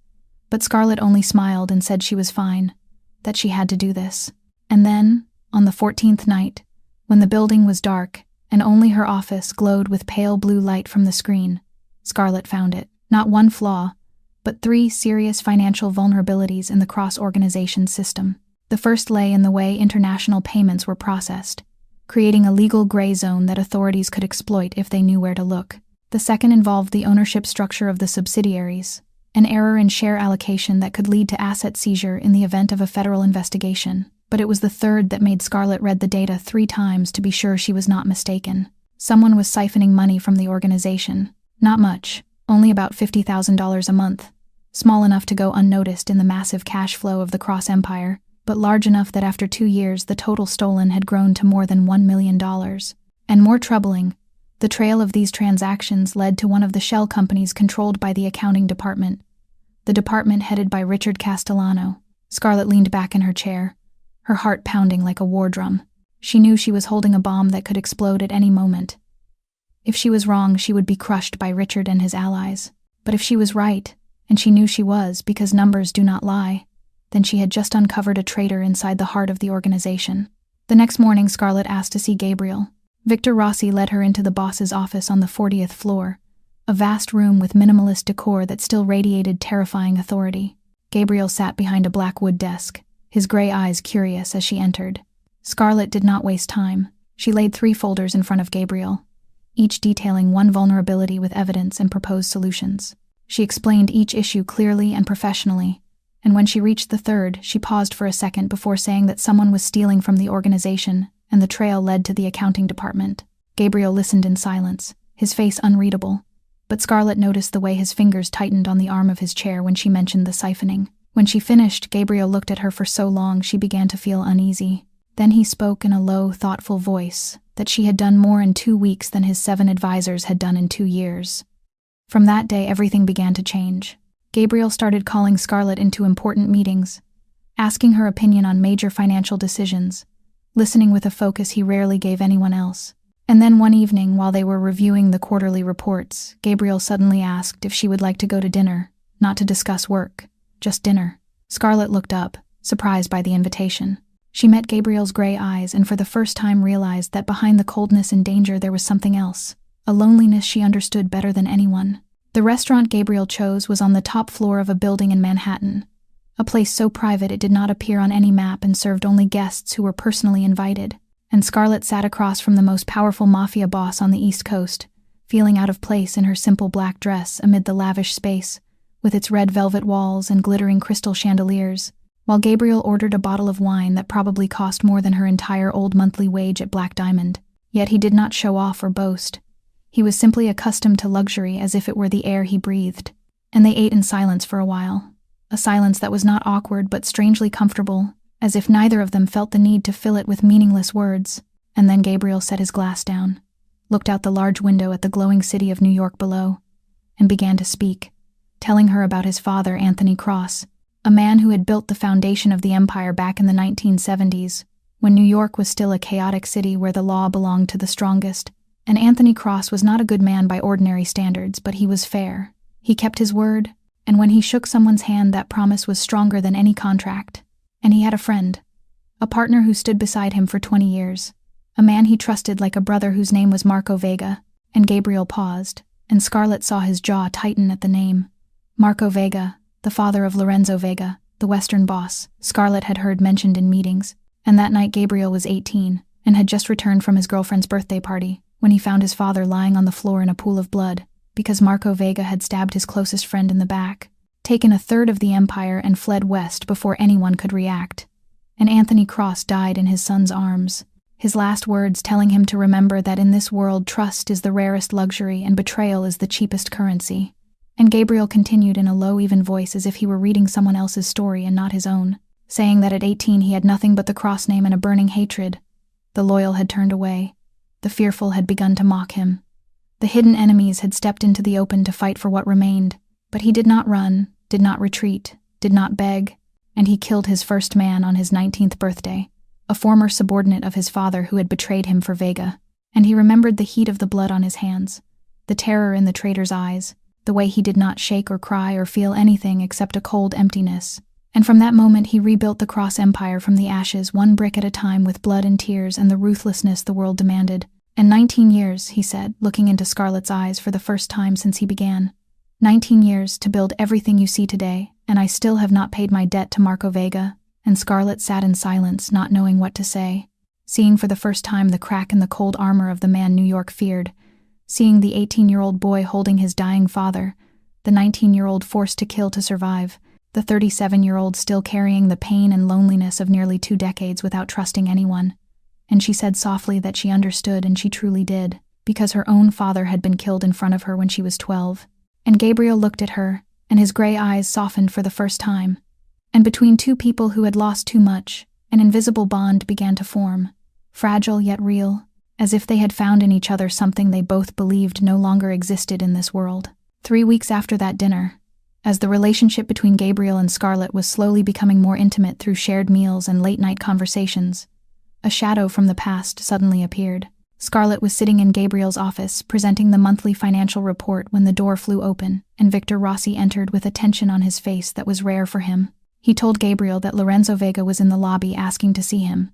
But Scarlett only smiled and said she was fine, that she had to do this. And then, on the 14th night, when the building was dark and only her office glowed with pale blue light from the screen, Scarlett found it. Not one flaw, but 3 serious financial vulnerabilities in the cross-organization system. The first lay in the way international payments were processed, creating a legal gray zone that authorities could exploit if they knew where to look. The second involved the ownership structure of the subsidiaries, an error in share allocation that could lead to asset seizure in the event of a federal investigation. But it was the third that made Scarlett read the data 3 times to be sure she was not mistaken. Someone was siphoning money from the organization. Not much. Only about $50,000 a month, small enough to go unnoticed in the massive cash flow of the Cross Empire, but large enough that after 2 years the total stolen had grown to more than $1 million. And more troubling, the trail of these transactions led to one of the shell companies controlled by the accounting department, the department headed by Richard Castellano. Scarlett leaned back in her chair, her heart pounding like a war drum. She knew she was holding a bomb that could explode at any moment. If she was wrong, she would be crushed by Richard and his allies. But if she was right, and she knew she was because numbers do not lie, then she had just uncovered a traitor inside the heart of the organization. The next morning, Scarlett asked to see Gabriel. Victor Rossi led her into the boss's office on the 40th floor, a vast room with minimalist decor that still radiated terrifying authority. Gabriel sat behind a black wood desk, his gray eyes curious as she entered. Scarlett did not waste time. She laid 3 folders in front of Gabriel, each detailing one vulnerability with evidence and proposed solutions. She explained each issue clearly and professionally, and when she reached the third, she paused for a second before saying that someone was stealing from the organization, and the trail led to the accounting department. Gabriel listened in silence, his face unreadable, but Scarlett noticed the way his fingers tightened on the arm of his chair when she mentioned the siphoning. When she finished, Gabriel looked at her for so long she began to feel uneasy. Then he spoke in a low, thoughtful voice that she had done more in 2 weeks than his 7 advisors had done in 2 years. From that day, everything began to change. Gabriel started calling Scarlett into important meetings, asking her opinion on major financial decisions, listening with a focus he rarely gave anyone else. And then one evening, while they were reviewing the quarterly reports, Gabriel suddenly asked if she would like to go to dinner, not to discuss work, just dinner. Scarlett looked up, surprised by the invitation. She met Gabriel's gray eyes and for the first time realized that behind the coldness and danger there was something else, a loneliness she understood better than anyone. The restaurant Gabriel chose was on the top floor of a building in Manhattan, a place so private it did not appear on any map and served only guests who were personally invited. And Scarlett sat across from the most powerful mafia boss on the East Coast, feeling out of place in her simple black dress amid the lavish space, with its red velvet walls and glittering crystal chandeliers, while Gabriel ordered a bottle of wine that probably cost more than her entire old monthly wage at Black Diamond. Yet he did not show off or boast. He was simply accustomed to luxury as if it were the air he breathed. And they ate in silence for a while, a silence that was not awkward but strangely comfortable, as if neither of them felt the need to fill it with meaningless words. And then Gabriel set his glass down, looked out the large window at the glowing city of New York below, and began to speak, telling her about his father, Anthony Cross, a man who had built the foundation of the empire back in the 1970s, when New York was still a chaotic city where the law belonged to the strongest. And Anthony Cross was not a good man by ordinary standards, but he was fair. He kept his word, and when he shook someone's hand, that promise was stronger than any contract. And he had a friend, a partner who stood beside him for 20 years, a man he trusted like a brother whose name was Marco Vega. And Gabriel paused, and Scarlett saw his jaw tighten at the name. Marco Vega, the father of Lorenzo Vega, the Western boss, Scarlett had heard mentioned in meetings. And that night Gabriel was 18, and had just returned from his girlfriend's birthday party, when he found his father lying on the floor in a pool of blood, because Marco Vega had stabbed his closest friend in the back, taken 1/3 of the empire and fled west before anyone could react. And Anthony Cross died in his son's arms, his last words telling him to remember that in this world trust is the rarest luxury and betrayal is the cheapest currency. And Gabriel continued in a low, even voice as if he were reading someone else's story and not his own, saying that at 18 he had nothing but the Cross name and a burning hatred. The loyal had turned away. The fearful had begun to mock him. The hidden enemies had stepped into the open to fight for what remained, but he did not run, did not retreat, did not beg, and he killed his first man on his 19th birthday, a former subordinate of his father who had betrayed him for Vega. And he remembered the heat of the blood on his hands, the terror in the traitor's eyes, the way he did not shake or cry or feel anything except a cold emptiness. And from that moment he rebuilt the Cross Empire from the ashes, one brick at a time, with blood and tears and the ruthlessness the world demanded. And 19 years, he said, looking into Scarlett's eyes for the first time since he began. 19 years to build everything you see today, and I still have not paid my debt to Marco Vega. And Scarlett sat in silence, not knowing what to say, seeing for the first time the crack in the cold armor of the man New York feared, seeing the 18-year-old boy holding his dying father, the 19-year-old forced to kill to survive, the 37-year-old still carrying the pain and loneliness of nearly 2 decades without trusting anyone. And she said softly that she understood, and she truly did, because her own father had been killed in front of her when she was 12. And Gabriel looked at her, and his gray eyes softened for the first time. And between two people who had lost too much, an invisible bond began to form, fragile yet real, as if they had found in each other something they both believed no longer existed in this world. 3 weeks after that dinner, as the relationship between Gabriel and Scarlett was slowly becoming more intimate through shared meals and late-night conversations, a shadow from the past suddenly appeared. Scarlett was sitting in Gabriel's office, presenting the monthly financial report, when the door flew open, and Victor Rossi entered with a tension on his face that was rare for him. He told Gabriel that Lorenzo Vega was in the lobby asking to see him,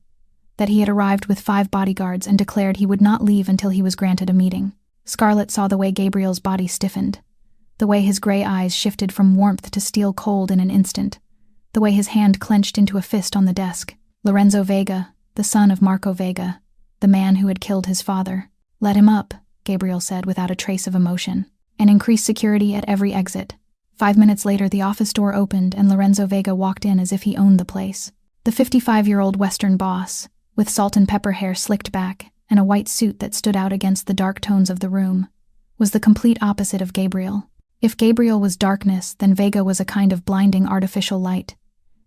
that he had arrived with 5 bodyguards and declared he would not leave until he was granted a meeting. Scarlett saw the way Gabriel's body stiffened, the way his gray eyes shifted from warmth to steel cold in an instant, the way his hand clenched into a fist on the desk. Lorenzo Vega, the son of Marco Vega, the man who had killed his father. "Let him up," Gabriel said without a trace of emotion, "and increase security at every exit. 5 minutes later, the office door opened and Lorenzo Vega walked in as if he owned the place. The 55-year-old Western boss, with salt and pepper hair slicked back and a white suit that stood out against the dark tones of the room, was the complete opposite of Gabriel. If Gabriel was darkness, then Vega was a kind of blinding artificial light.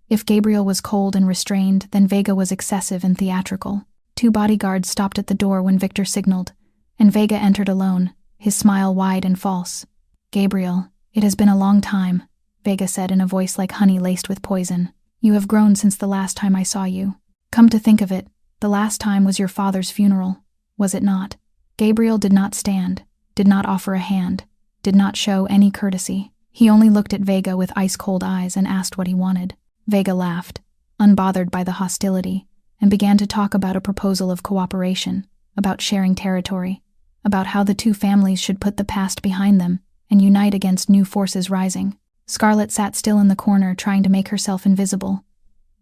If Gabriel was cold and restrained, then Vega was excessive and theatrical. 2 bodyguards stopped at the door when Victor signaled, and Vega entered alone, his smile wide and false. "Gabriel, it has been a long time," Vega said in a voice like honey laced with poison. "You have grown since the last time I saw you. Come to think of it, the last time was your father's funeral, was it not?" Gabriel did not stand, did not offer a hand, did not show any courtesy. He only looked at Vega with ice-cold eyes and asked what he wanted. Vega laughed, unbothered by the hostility, and began to talk about a proposal of cooperation, about sharing territory, about how the 2 families should put the past behind them and unite against new forces rising. Scarlett sat still in the corner trying to make herself invisible,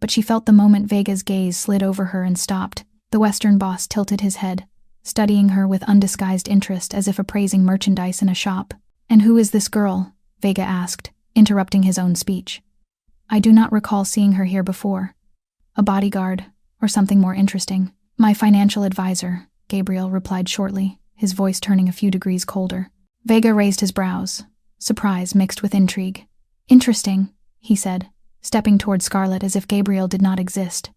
but she felt the moment Vega's gaze slid over her and stopped. The Western boss tilted his head, studying her with undisguised interest as if appraising merchandise in a shop. "And who is this girl?" Vega asked, interrupting his own speech. "I do not recall seeing her here before. A bodyguard, or something more interesting." "My financial advisor," Gabriel replied shortly, his voice turning a few degrees colder. Vega raised his brows, surprise mixed with intrigue. "Interesting," he said, stepping toward Scarlett as if Gabriel did not exist.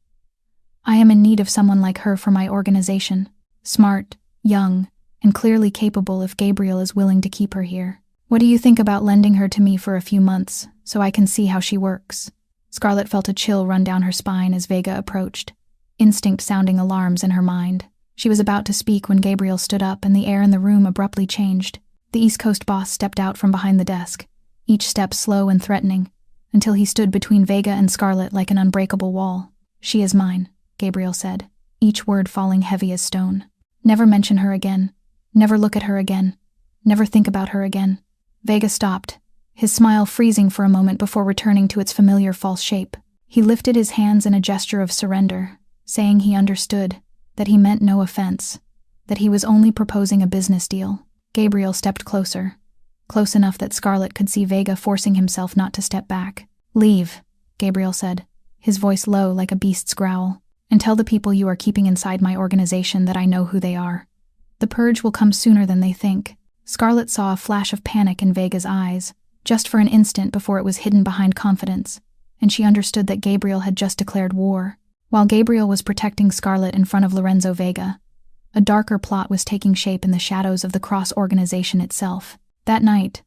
"I am in need of someone like her for my organization. Smart, young, and clearly capable if Gabriel is willing to keep her here. What do you think about lending her to me for a few months, so I can see how she works?" Scarlett felt a chill run down her spine as Vega approached, instinct sounding alarms in her mind. She was about to speak when Gabriel stood up and the air in the room abruptly changed. The East Coast boss stepped out from behind the desk, each step slow and threatening, until he stood between Vega and Scarlett like an unbreakable wall. "She is mine," Gabriel said, each word falling heavy as stone. "Never mention her again. Never look at her again. Never think about her again." Vega stopped, his smile freezing for a moment before returning to its familiar false shape. He lifted his hands in a gesture of surrender, saying he understood, that he meant no offense, that he was only proposing a business deal. Gabriel stepped closer, close enough that Scarlett could see Vega forcing himself not to step back. "Leave," Gabriel said, his voice low like a beast's growl, "and tell the people you are keeping inside my organization that I know who they are. The purge will come sooner than they think." Scarlett saw a flash of panic in Vega's eyes, just for an instant before it was hidden behind confidence, and she understood that Gabriel had just declared war. While Gabriel was protecting Scarlett in front of Lorenzo Vega, a darker plot was taking shape in the shadows of the Cross organization itself. That night,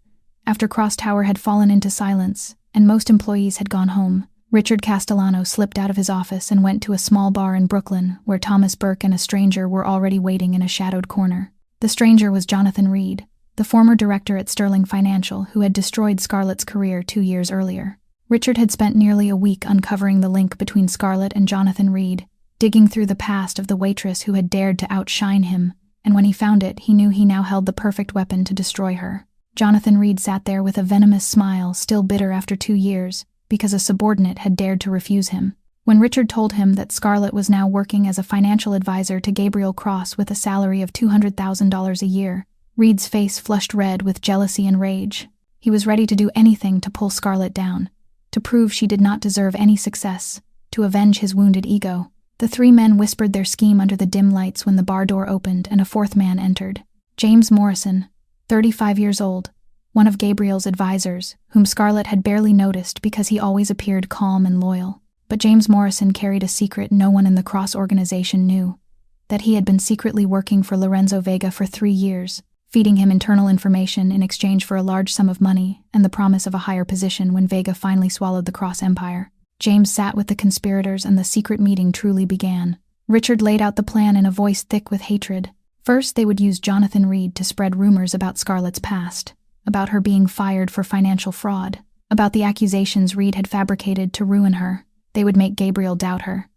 after Cross Tower had fallen into silence and most employees had gone home, Richard Castellano slipped out of his office and went to a small bar in Brooklyn where Thomas Burke and a stranger were already waiting in a shadowed corner. The stranger was Jonathan Reed, the former director at Sterling Financial who had destroyed Scarlett's career 2 years earlier. Richard had spent nearly a week uncovering the link between Scarlett and Jonathan Reed, digging through the past of the waitress who had dared to outshine him, and when he found it, he knew he now held the perfect weapon to destroy her. Jonathan Reed sat there with a venomous smile, still bitter after 2 years, because a subordinate had dared to refuse him. When Richard told him that Scarlett was now working as a financial advisor to Gabriel Cross with a salary of $200,000 a year, Reed's face flushed red with jealousy and rage. He was ready to do anything to pull Scarlett down, to prove she did not deserve any success, to avenge his wounded ego. The 3 men whispered their scheme under the dim lights when the bar door opened and a 4th man entered. James Morrison, 35 years old, one of Gabriel's advisors, whom Scarlett had barely noticed because he always appeared calm and loyal. But James Morrison carried a secret no one in the Cross organization knew, that he had been secretly working for Lorenzo Vega for 3 years, feeding him internal information in exchange for a large sum of money and the promise of a higher position when Vega finally swallowed the Cross Empire. James sat with the conspirators and the secret meeting truly began. Richard laid out the plan in a voice thick with hatred. First, they would use Jonathan Reed to spread rumors about Scarlett's past, about her being fired for financial fraud, about the accusations Reed had fabricated to ruin her. They would make Gabriel doubt her,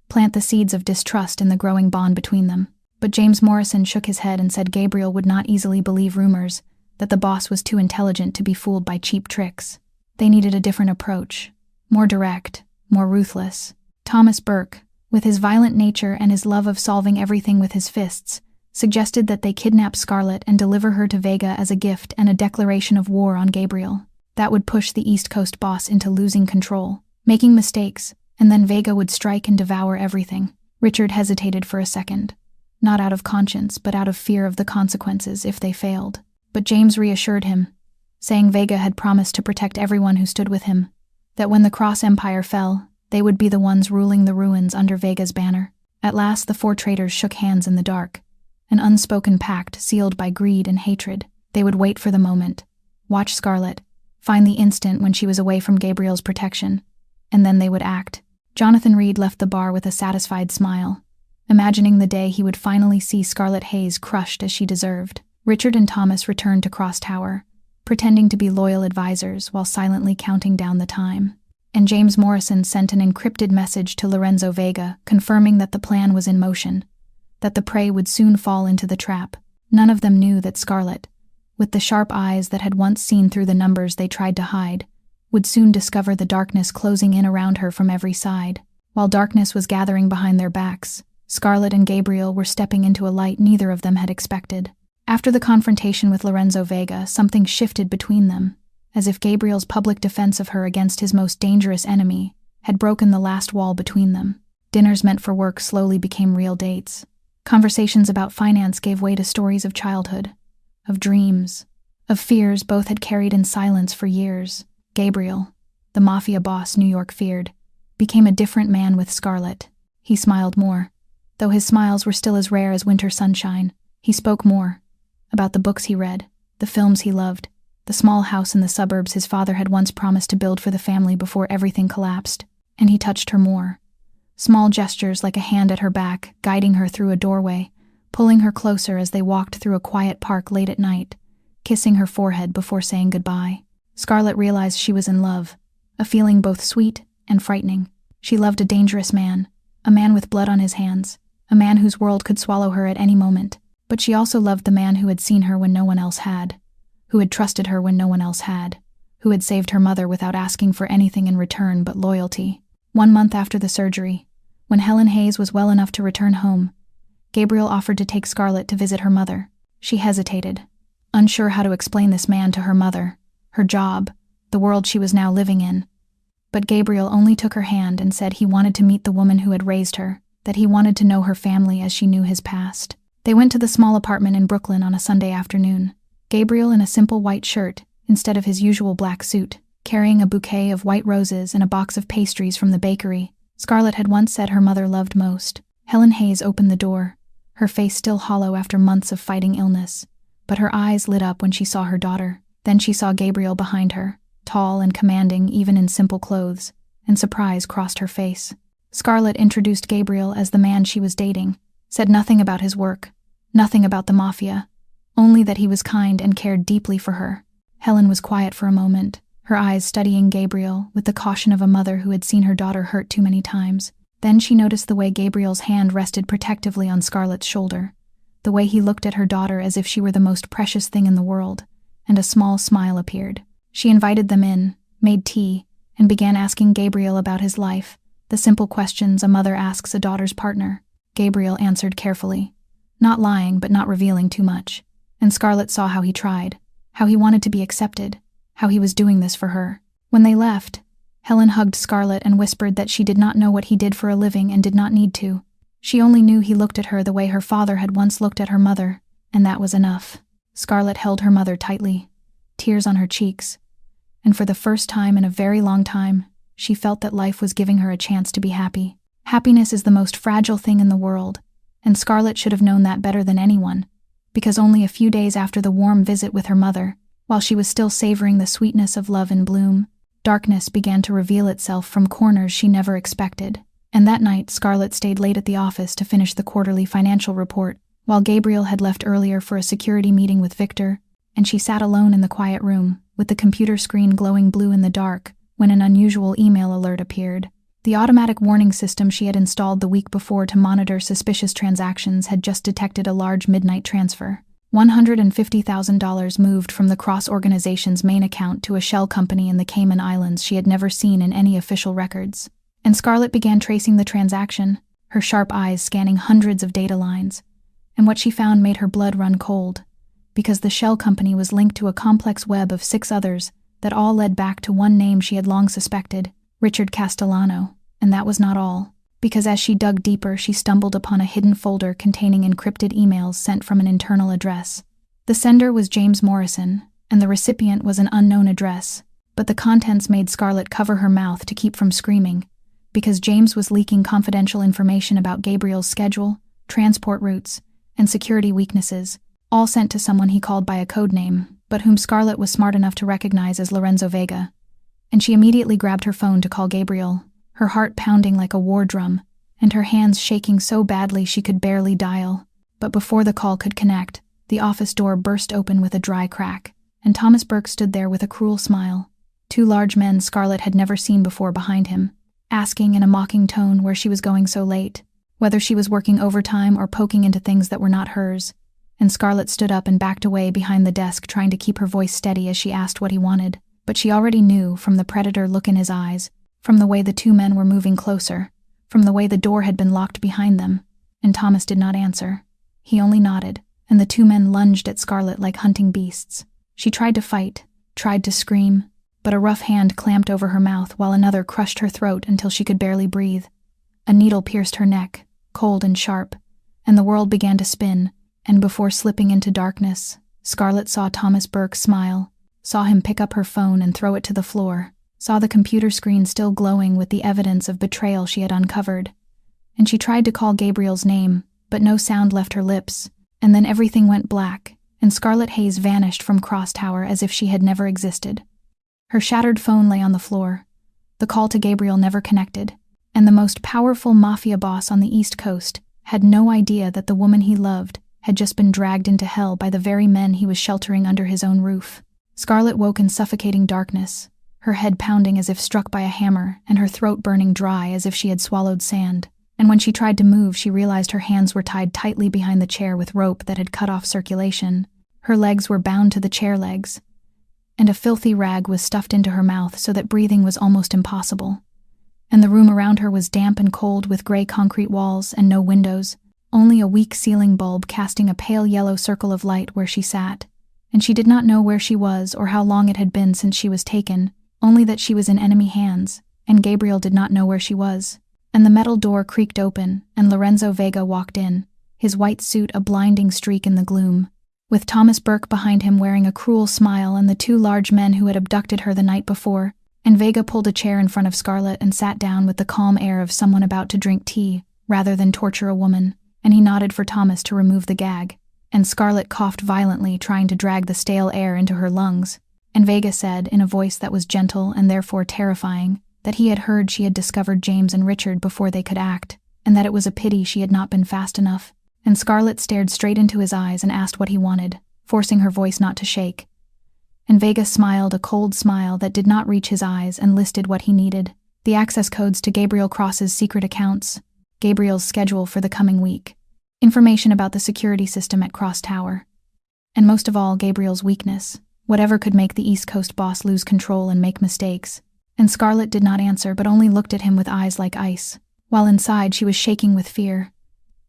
plant the seeds of distrust in the growing bond between them. But James Morrison shook his head and said Gabriel would not easily believe rumors, that the boss was too intelligent to be fooled by cheap tricks. They needed a different approach, more direct, more ruthless. Thomas Burke, with his violent nature and his love of solving everything with his fists, suggested that they kidnap Scarlett and deliver her to Vega as a gift and a declaration of war on Gabriel. That would push the East Coast boss into losing control, making mistakes, and then Vega would strike and devour everything. Richard hesitated for a second, not out of conscience, but out of fear of the consequences if they failed. But James reassured him, saying Vega had promised to protect everyone who stood with him, that when the Cross Empire fell, they would be the ones ruling the ruins under Vega's banner. At last the four traitors shook hands in the dark, an unspoken pact sealed by greed and hatred. They would wait for the moment, watch Scarlett, find the instant when she was away from Gabriel's protection, and then they would act. Jonathan Reed left the bar with a satisfied smile, imagining the day he would finally see Scarlett Hayes crushed as she deserved. Richard and Thomas returned to Cross Tower, pretending to be loyal advisors while silently counting down the time. And James Morrison sent an encrypted message to Lorenzo Vega, confirming that the plan was in motion, that the prey would soon fall into the trap. None of them knew that Scarlett, with the sharp eyes that had once seen through the numbers they tried to hide, would soon discover the darkness closing in around her from every side. While darkness was gathering behind their backs, Scarlett and Gabriel were stepping into a light neither of them had expected. After the confrontation with Lorenzo Vega, something shifted between them, as if Gabriel's public defense of her against his most dangerous enemy had broken the last wall between them. Dinners meant for work slowly became real dates. Conversations about finance gave way to stories of childhood, of dreams, of fears both had carried in silence for years. Gabriel, the Mafia boss New York feared, became a different man with Scarlett. He smiled more, though his smiles were still as rare as winter sunshine. He spoke more, about the books he read, the films he loved, the small house in the suburbs his father had once promised to build for the family before everything collapsed. And he touched her more. Small gestures like a hand at her back, guiding her through a doorway, pulling her closer as they walked through a quiet park late at night, kissing her forehead before saying goodbye. Scarlett realized she was in love, a feeling both sweet and frightening. She loved a dangerous man, a man with blood on his hands, a man whose world could swallow her at any moment. But she also loved the man who had seen her when no one else had, who had trusted her when no one else had, who had saved her mother without asking for anything in return but loyalty. 1 month after the surgery, when Helen Hayes was well enough to return home, Gabriel offered to take Scarlett to visit her mother. She hesitated, unsure how to explain this man to her mother, her job, the world she was now living in. But Gabriel only took her hand and said he wanted to meet the woman who had raised her, that he wanted to know her family as she knew his past. They went to the small apartment in Brooklyn on a Sunday afternoon, Gabriel in a simple white shirt instead of his usual black suit, carrying a bouquet of white roses and a box of pastries from the bakery Scarlett had once said her mother loved most. Helen Hayes opened the door, her face still hollow after months of fighting illness, but her eyes lit up when she saw her daughter. Then she saw Gabriel behind her, tall and commanding even in simple clothes, and surprise crossed her face. Scarlett introduced Gabriel as the man she was dating, said nothing about his work, nothing about the Mafia, only that he was kind and cared deeply for her. Helen was quiet for a moment, her eyes studying Gabriel with the caution of a mother who had seen her daughter hurt too many times. Then she noticed the way Gabriel's hand rested protectively on Scarlett's shoulder, the way he looked at her daughter as if she were the most precious thing in the world, and a small smile appeared. She invited them in, made tea, and began asking Gabriel about his life, the simple questions a mother asks a daughter's partner. Gabriel answered carefully, not lying but not revealing too much, and Scarlett saw how he tried, how he wanted to be accepted, how he was doing this for her. When they left, Helen hugged Scarlett and whispered that she did not know what he did for a living and did not need to. She only knew he looked at her the way her father had once looked at her mother, and that was enough. Scarlett held her mother tightly, tears on her cheeks, and for the first time in a very long time, she felt that life was giving her a chance to be happy. Happiness is the most fragile thing in the world, and Scarlett should have known that better than anyone, because only a few days after the warm visit with her mother, while she was still savoring the sweetness of love in bloom, darkness began to reveal itself from corners she never expected. And that night, Scarlett stayed late at the office to finish the quarterly financial report, while Gabriel had left earlier for a security meeting with Victor, and she sat alone in the quiet room, with the computer screen glowing blue in the dark, when an unusual email alert appeared. The automatic warning system she had installed the week before to monitor suspicious transactions had just detected a large midnight transfer. $150,000 moved from the Cross organization's main account to a shell company in the Cayman Islands she had never seen in any official records. And Scarlett began tracing the transaction, her sharp eyes scanning hundreds of data lines. And what she found made her blood run cold, because the shell company was linked to a complex web of 6 others that all led back to one name she had long suspected, Richard Castellano. And that was not all, because as she dug deeper, she stumbled upon a hidden folder containing encrypted emails sent from an internal address. The sender was James Morrison, and the recipient was an unknown address, but the contents made Scarlett cover her mouth to keep from screaming, because James was leaking confidential information about Gabriel's schedule, transport routes, and security weaknesses, all sent to someone he called by a code name, but whom Scarlett was smart enough to recognize as Lorenzo Vega. And she immediately grabbed her phone to call Gabriel, her heart pounding like a war drum, and her hands shaking so badly she could barely dial. But before the call could connect, the office door burst open with a dry crack, and Thomas Burke stood there with a cruel smile. Two large men Scarlett had never seen before behind him, asking in a mocking tone where she was going so late, whether she was working overtime or poking into things that were not hers. And Scarlett stood up and backed away behind the desk, trying to keep her voice steady as she asked what he wanted. But she already knew, from the predator look in his eyes, from the way the two men were moving closer, from the way the door had been locked behind them. And Thomas did not answer. He only nodded, and the two men lunged at Scarlett like hunting beasts. She tried to fight, tried to scream, but a rough hand clamped over her mouth while another crushed her throat until she could barely breathe. A needle pierced her neck, cold and sharp, and the world began to spin, and before slipping into darkness, Scarlett saw Thomas Burke smile, saw him pick up her phone and throw it to the floor, saw the computer screen still glowing with the evidence of betrayal she had uncovered. And she tried to call Gabriel's name, but no sound left her lips, and then everything went black, and Scarlett Hayes vanished from Cross Tower as if she had never existed. Her shattered phone lay on the floor. The call to Gabriel never connected, and the most powerful mafia boss on the East Coast had no idea that the woman he loved had just been dragged into hell by the very men he was sheltering under his own roof. Scarlett woke in suffocating darkness, her head pounding as if struck by a hammer, and her throat burning dry as if she had swallowed sand. And when she tried to move, she realized her hands were tied tightly behind the chair with rope that had cut off circulation. Her legs were bound to the chair legs, and a filthy rag was stuffed into her mouth so that breathing was almost impossible. And the room around her was damp and cold with gray concrete walls and no windows, only a weak ceiling bulb casting a pale yellow circle of light where she sat. And she did not know where she was or how long it had been since she was taken, only that she was in enemy hands, and Gabriel did not know where she was. And the metal door creaked open, and Lorenzo Vega walked in, his white suit a blinding streak in the gloom, with Thomas Burke behind him wearing a cruel smile and the two large men who had abducted her the night before. And Vega pulled a chair in front of Scarlett and sat down with the calm air of someone about to drink tea, rather than torture a woman, and he nodded for Thomas to remove the gag. And Scarlett coughed violently, trying to drag the stale air into her lungs. And Vega said, in a voice that was gentle and therefore terrifying, that he had heard she had discovered James and Richard before they could act, and that it was a pity she had not been fast enough. And Scarlett stared straight into his eyes and asked what he wanted, forcing her voice not to shake. And Vega smiled a cold smile that did not reach his eyes and listed what he needed: the access codes to Gabriel Cross's secret accounts, Gabriel's schedule for the coming week, information about the security system at Cross Tower, and most of all, Gabriel's weakness, whatever could make the East Coast boss lose control and make mistakes. And Scarlett did not answer but only looked at him with eyes like ice, while inside she was shaking with fear.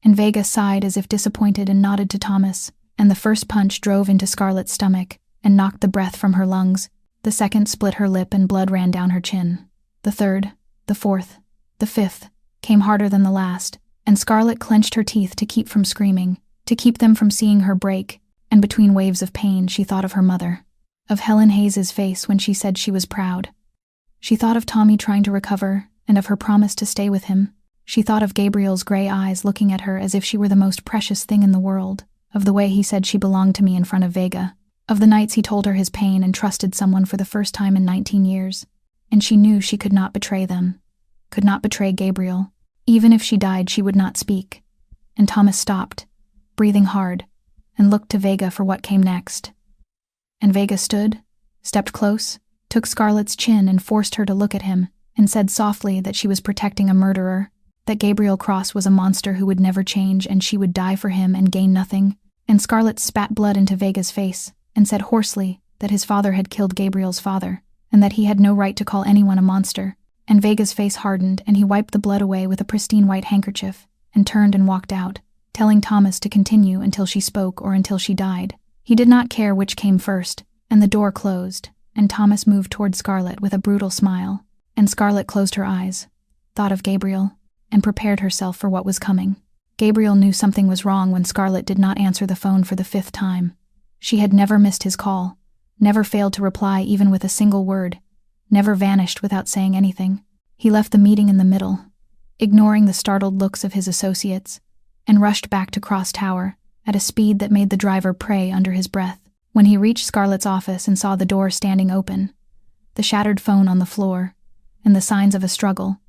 And Vega sighed as if disappointed and nodded to Thomas, and the first punch drove into Scarlett's stomach and knocked the breath from her lungs. The second split her lip and blood ran down her chin. The third, the fourth, the fifth came harder than the last, and Scarlett clenched her teeth to keep from screaming, to keep them from seeing her break, and between waves of pain she thought of her mother, of Helen Hayes's face when she said she was proud. She thought of Tommy trying to recover, and of her promise to stay with him. She thought of Gabriel's gray eyes looking at her as if she were the most precious thing in the world, of the way he said she belonged to me in front of Vega, of the nights he told her his pain and trusted someone for the first time in 19 years. And she knew she could not betray them, could not betray Gabriel. Even if she died, she would not speak. And Thomas stopped, breathing hard, and looked to Vega for what came next. And Vega stood, stepped close, took Scarlett's chin and forced her to look at him, and said softly that she was protecting a murderer, that Gabriel Cross was a monster who would never change and she would die for him and gain nothing. And Scarlett spat blood into Vega's face and said hoarsely that his father had killed Gabriel's father, and that he had no right to call anyone a monster. And Vega's face hardened, and he wiped the blood away with a pristine white handkerchief, and turned and walked out, telling Thomas to continue until she spoke or until she died. He did not care which came first, and the door closed, and Thomas moved toward Scarlett with a brutal smile, and Scarlett closed her eyes, thought of Gabriel, and prepared herself for what was coming. Gabriel knew something was wrong when Scarlett did not answer the phone for the 5th time. She had never missed his call, never failed to reply even with a single word, never vanished without saying anything. He left the meeting in the middle, ignoring the startled looks of his associates, and rushed back to Cross Tower at a speed that made the driver pray under his breath. When he reached Scarlett's office and saw the door standing open, the shattered phone on the floor, and the signs of a struggle,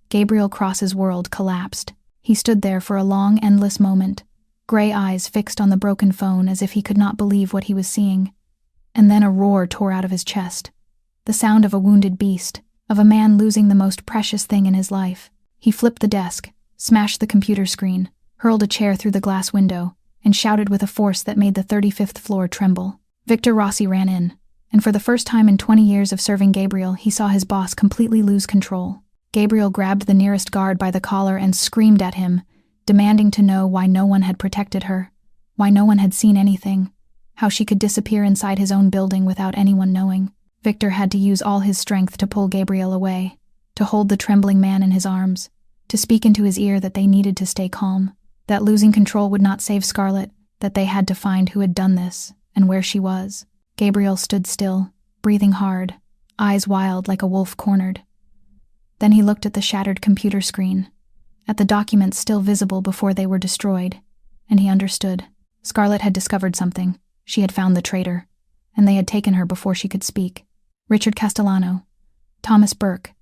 Gabriel Cross's world collapsed. He stood there for a long, endless moment, gray eyes fixed on the broken phone as if he could not believe what he was seeing. And then a roar tore out of his chest, the sound of a wounded beast, of a man losing the most precious thing in his life. He flipped the desk, smashed the computer screen, hurled a chair through the glass window, and shouted with a force that made the 35th floor tremble. Victor Rossi ran in, and for the first time in 20 years of serving Gabriel, he saw his boss completely lose control. Gabriel grabbed the nearest guard by the collar and screamed at him, demanding to know why no one had protected her, why no one had seen anything, how she could disappear inside his own building without anyone knowing. Victor had to use all his strength to pull Gabriel away, to hold the trembling man in his arms, to speak into his ear that they needed to stay calm, that losing control would not save Scarlett, that they had to find who had done this and where she was. Gabriel stood still, breathing hard, eyes wild like a wolf cornered. Then he looked at the shattered computer screen, at the documents still visible before they were destroyed, and he understood. Scarlett had discovered something. She had found the traitor, and they had taken her before she could speak. Richard Castellano, Thomas Burke,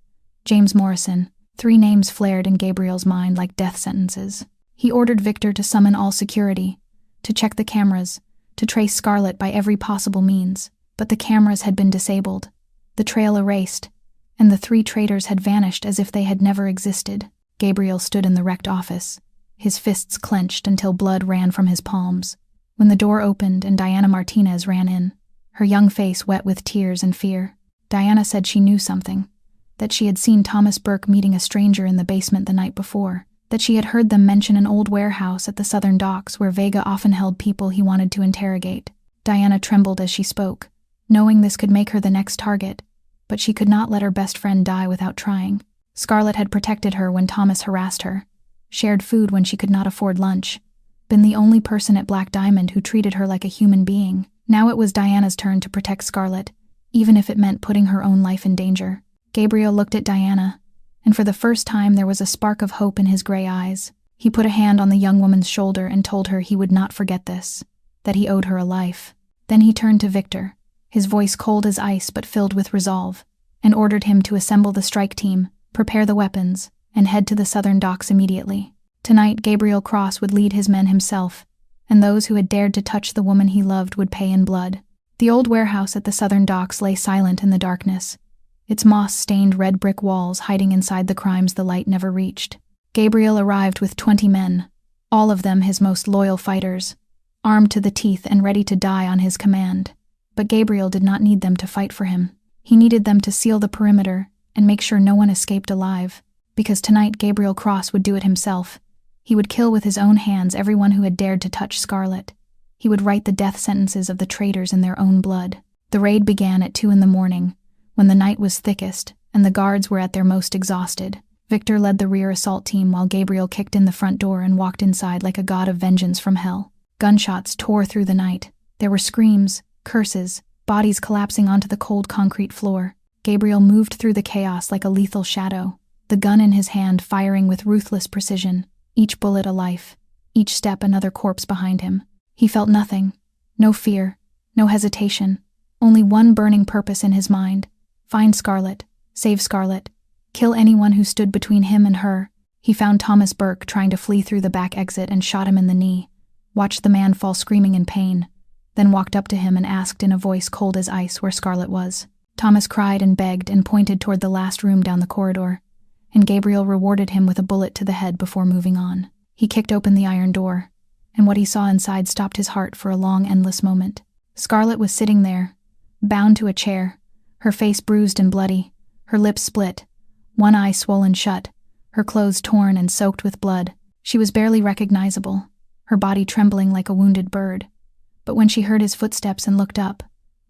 James Morrison, 3 names flared in Gabriel's mind like death sentences. He ordered Victor to summon all security, to check the cameras, to trace Scarlett by every possible means. But the cameras had been disabled, the trail erased, and the 3 traitors had vanished as if they had never existed. Gabriel stood in the wrecked office, his fists clenched until blood ran from his palms, when the door opened and Diana Martinez ran in, her young face wet with tears and fear. Diana said she knew something, that she had seen Thomas Burke meeting a stranger in the basement the night before, that she had heard them mention an old warehouse at the southern docks where Vega often held people he wanted to interrogate. Diana trembled as she spoke, knowing this could make her the next target, but she could not let her best friend die without trying. Scarlett had protected her when Thomas harassed her, shared food when she could not afford lunch, been the only person at Black Diamond who treated her like a human being. Now it was Diana's turn to protect Scarlett, even if it meant putting her own life in danger. Gabriel looked at Diana, and for the first time there was a spark of hope in his gray eyes. He put a hand on the young woman's shoulder and told her he would not forget this, that he owed her a life. Then he turned to Victor, his voice cold as ice but filled with resolve, and ordered him to assemble the strike team, prepare the weapons, and head to the southern docks immediately. Tonight, Gabriel Cross would lead his men himself, and those who had dared to touch the woman he loved would pay in blood. The old warehouse at the southern docks lay silent in the darkness, its moss-stained red brick walls hiding inside the crimes the light never reached. Gabriel arrived with 20 men, all of them his most loyal fighters, armed to the teeth and ready to die on his command. But Gabriel did not need them to fight for him. He needed them to seal the perimeter and make sure no one escaped alive, because tonight Gabriel Cross would do it himself. He would kill with his own hands everyone who had dared to touch Scarlett. He would write the death sentences of the traitors in their own blood. The raid began at 2 a.m, when the night was thickest and the guards were at their most exhausted. Victor led the rear assault team while Gabriel kicked in the front door and walked inside like a god of vengeance from hell. Gunshots tore through the night. There were screams, curses, bodies collapsing onto the cold concrete floor. Gabriel moved through the chaos like a lethal shadow, the gun in his hand firing with ruthless precision, each bullet a life, each step another corpse behind him. He felt nothing, no fear, no hesitation, only one burning purpose in his mind: find Scarlett, save Scarlett, kill anyone who stood between him and her. He found Thomas Burke trying to flee through the back exit and shot him in the knee, watched the man fall screaming in pain, then walked up to him and asked in a voice cold as ice where Scarlett was. Thomas cried and begged and pointed toward the last room down the corridor, and Gabriel rewarded him with a bullet to the head before moving on. He kicked open the iron door, and what he saw inside stopped his heart for a long, endless moment. Scarlett was sitting there, bound to a chair, her face bruised and bloody, her lips split, one eye swollen shut, her clothes torn and soaked with blood. She was barely recognizable, her body trembling like a wounded bird. But when she heard his footsteps and looked up,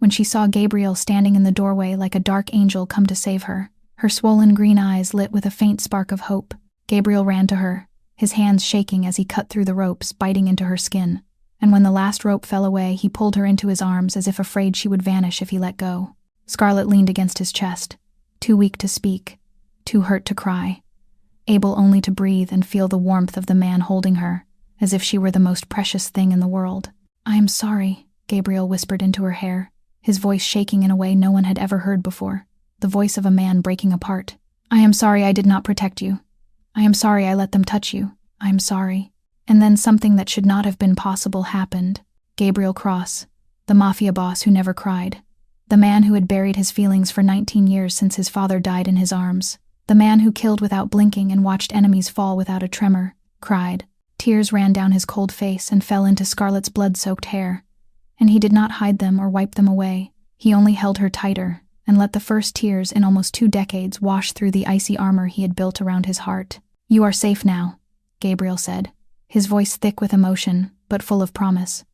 when she saw Gabriel standing in the doorway like a dark angel come to save her, her swollen green eyes lit with a faint spark of hope. Gabriel ran to her, his hands shaking as he cut through the ropes, biting into her skin. And when the last rope fell away, he pulled her into his arms as if afraid she would vanish if he let go. Scarlett leaned against his chest, too weak to speak, too hurt to cry, able only to breathe and feel the warmth of the man holding her, as if she were the most precious thing in the world. "I am sorry," Gabriel whispered into her hair, his voice shaking in a way no one had ever heard before, the voice of a man breaking apart. "I am sorry I did not protect you. I am sorry I let them touch you. I am sorry." And then something that should not have been possible happened. Gabriel Cross, the Mafia boss who never cried, the man who had buried his feelings for 19 years since his father died in his arms, the man who killed without blinking and watched enemies fall without a tremor, cried. Tears ran down his cold face and fell into Scarlett's blood-soaked hair. And he did not hide them or wipe them away. He only held her tighter and let the first tears in almost 2 decades wash through the icy armor he had built around his heart. "You are safe now," Gabriel said, his voice thick with emotion, but full of promise.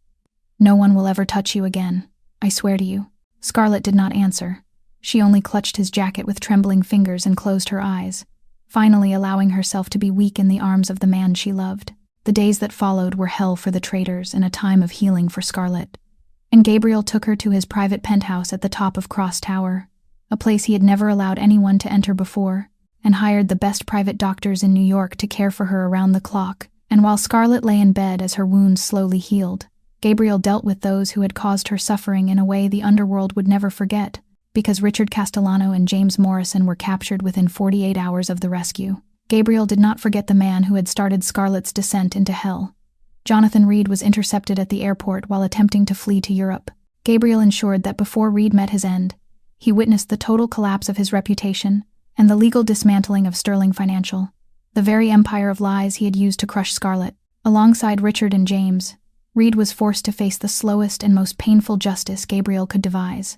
"No one will ever touch you again. I swear to you." Scarlett did not answer. She only clutched his jacket with trembling fingers and closed her eyes, finally allowing herself to be weak in the arms of the man she loved. The days that followed were hell for the traitors and a time of healing for Scarlett. And Gabriel took her to his private penthouse at the top of Cross Tower, a place he had never allowed anyone to enter before, and hired the best private doctors in New York to care for her around the clock. And while Scarlett lay in bed as her wounds slowly healed, Gabriel dealt with those who had caused her suffering in a way the underworld would never forget, because Richard Castellano and James Morrison were captured within 48 hours of the rescue. Gabriel did not forget the man who had started Scarlett's descent into hell. Jonathan Reed was intercepted at the airport while attempting to flee to Europe. Gabriel ensured that before Reed met his end, he witnessed the total collapse of his reputation and the legal dismantling of Sterling Financial, the very empire of lies he had used to crush Scarlett. Alongside Richard and James, Reed was forced to face the slowest and most painful justice Gabriel could devise,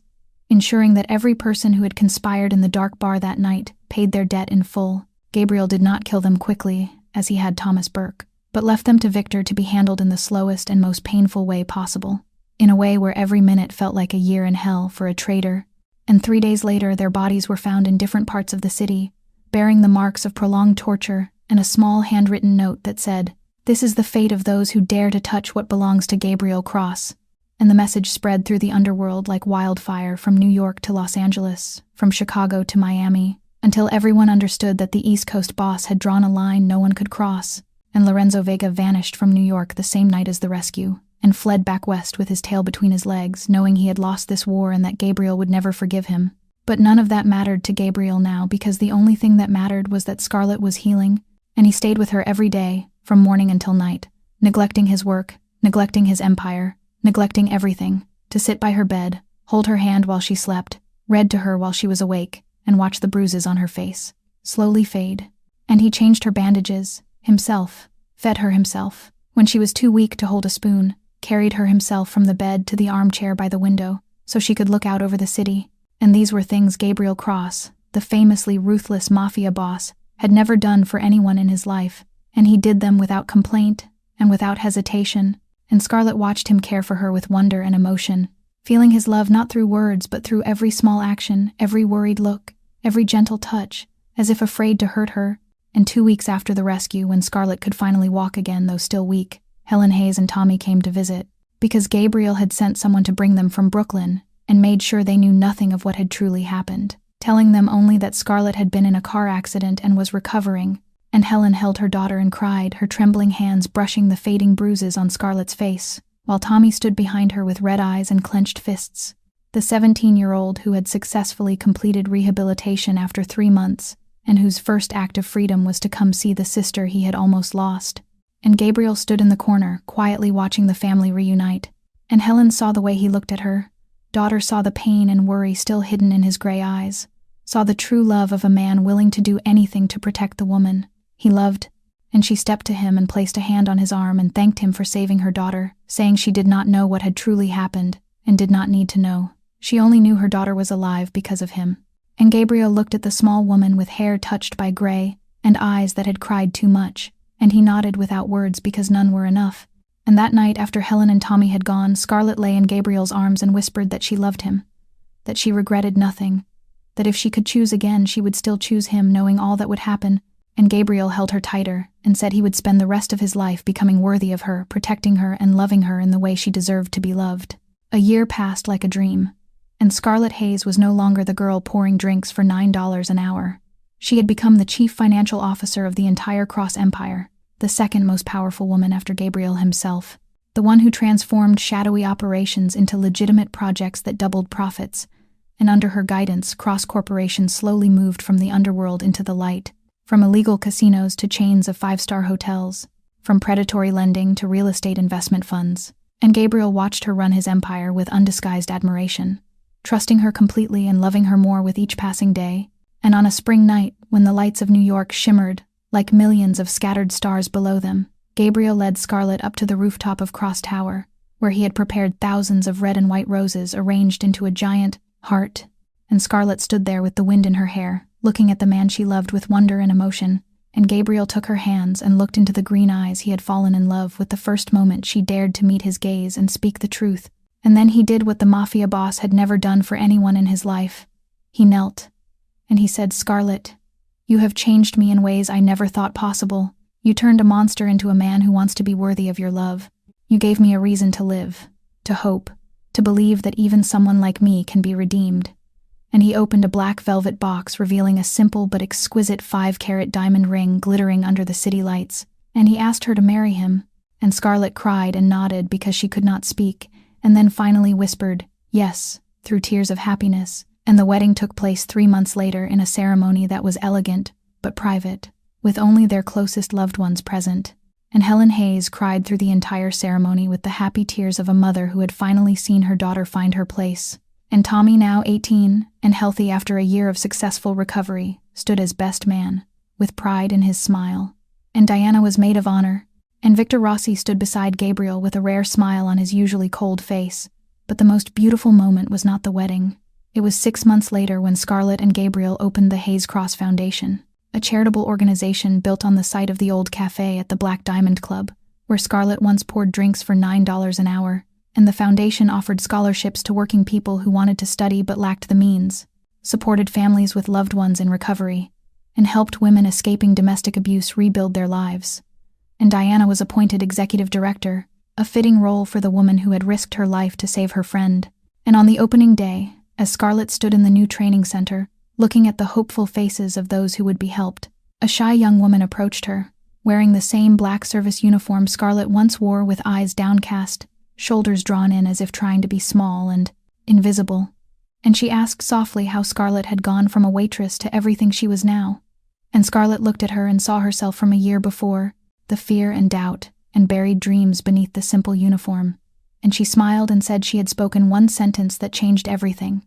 ensuring that every person who had conspired in the dark bar that night paid their debt in full. Gabriel did not kill them quickly, as he had Thomas Burke, but left them to Victor to be handled in the slowest and most painful way possible, in a way where every minute felt like a year in hell for a traitor. And 3 days later, their bodies were found in different parts of the city, bearing the marks of prolonged torture and a small handwritten note that said, "This is the fate of those who dare to touch what belongs to Gabriel Cross." And the message spread through the underworld like wildfire from New York to Los Angeles, from Chicago to Miami, until everyone understood that the East Coast boss had drawn a line no one could cross, and Lorenzo Vega vanished from New York the same night as the rescue, and fled back west with his tail between his legs, knowing he had lost this war and that Gabriel would never forgive him. But none of that mattered to Gabriel now, because the only thing that mattered was that Scarlett was healing, and he stayed with her every day, from morning until night, neglecting his work, neglecting his empire, neglecting everything, to sit by her bed, hold her hand while she slept, read to her while she was awake, and watch the bruises on her face slowly fade. And he changed her bandages, himself, fed her himself. When she was too weak to hold a spoon, carried her himself from the bed to the armchair by the window, so she could look out over the city. And these were things Gabriel Cross, the famously ruthless Mafia boss, had never done for anyone in his life, and he did them without complaint and without hesitation. And Scarlett watched him care for her with wonder and emotion, feeling his love not through words but through every small action, every worried look, every gentle touch, as if afraid to hurt her. And 2 weeks after the rescue, when Scarlett could finally walk again though still weak, Helen Hayes and Tommy came to visit, because Gabriel had sent someone to bring them from Brooklyn and made sure they knew nothing of what had truly happened, telling them only that Scarlett had been in a car accident and was recovering. And Helen held her daughter and cried, her trembling hands brushing the fading bruises on Scarlett's face, while Tommy stood behind her with red eyes and clenched fists. The 17-year-old who had successfully completed rehabilitation after 3 months, and whose first act of freedom was to come see the sister he had almost lost. And Gabriel stood in the corner, quietly watching the family reunite. And Helen saw the way he looked at her. Daughter saw the pain and worry still hidden in his gray eyes, saw the true love of a man willing to do anything to protect the woman he loved. And she stepped to him and placed a hand on his arm and thanked him for saving her daughter, saying she did not know what had truly happened and did not need to know. She only knew her daughter was alive because of him. And Gabriel looked at the small woman with hair touched by gray and eyes that had cried too much, and he nodded without words because none were enough. And that night, after Helen and Tommy had gone, Scarlett lay in Gabriel's arms and whispered that she loved him, that she regretted nothing, that if she could choose again, she would still choose him, knowing all that would happen. And Gabriel held her tighter and said he would spend the rest of his life becoming worthy of her, protecting her and loving her in the way she deserved to be loved. A year passed like a dream, and Scarlett Hayes was no longer the girl pouring drinks for $9 an hour. She had become the chief financial officer of the entire Cross Empire, the second most powerful woman after Gabriel himself, the one who transformed shadowy operations into legitimate projects that doubled profits. And under her guidance, Cross Corporation slowly moved from the underworld into the light, from illegal casinos to chains of five-star hotels, from predatory lending to real estate investment funds. And Gabriel watched her run his empire with undisguised admiration, trusting her completely and loving her more with each passing day. And on a spring night, when the lights of New York shimmered like millions of scattered stars below them, Gabriel led Scarlett up to the rooftop of Cross Tower, where he had prepared thousands of red and white roses arranged into a giant heart. And Scarlett stood there with the wind in her hair, looking at the man she loved with wonder and emotion. And Gabriel took her hands and looked into the green eyes he had fallen in love with the first moment she dared to meet his gaze and speak the truth. And then he did what the Mafia boss had never done for anyone in his life. He knelt, and he said, "Scarlett, you have changed me in ways I never thought possible. You turned a monster into a man who wants to be worthy of your love. You gave me a reason to live, to hope, to believe that even someone like me can be redeemed." And he opened a black velvet box revealing a simple but exquisite 5-carat diamond ring glittering under the city lights. And he asked her to marry him. And Scarlett cried and nodded because she could not speak, and then finally whispered, "Yes," through tears of happiness. And the wedding took place 3 months later in a ceremony that was elegant but private, with only their closest loved ones present. And Helen Hayes cried through the entire ceremony with the happy tears of a mother who had finally seen her daughter find her place. And Tommy, now 18 and healthy after a year of successful recovery, stood as best man, with pride in his smile. And Diana was maid of honor, and Victor Rossi stood beside Gabriel with a rare smile on his usually cold face. But the most beautiful moment was not the wedding. It was 6 months later when Scarlett and Gabriel opened the Hayes Cross Foundation, a charitable organization built on the site of the old cafe at the Black Diamond Club, where Scarlett once poured drinks for $9 an hour. And the foundation offered scholarships to working people who wanted to study but lacked the means, supported families with loved ones in recovery, and helped women escaping domestic abuse rebuild their lives. And Diana was appointed executive director, a fitting role for the woman who had risked her life to save her friend. And on the opening day, as Scarlett stood in the new training center, looking at the hopeful faces of those who would be helped, a shy young woman approached her, wearing the same black service uniform Scarlett once wore, with eyes downcast, shoulders drawn in as if trying to be small and invisible. And she asked softly how Scarlett had gone from a waitress to everything she was now. And Scarlett looked at her and saw herself from a year before, the fear and doubt and buried dreams beneath the simple uniform. And she smiled and said she had spoken one sentence that changed everything,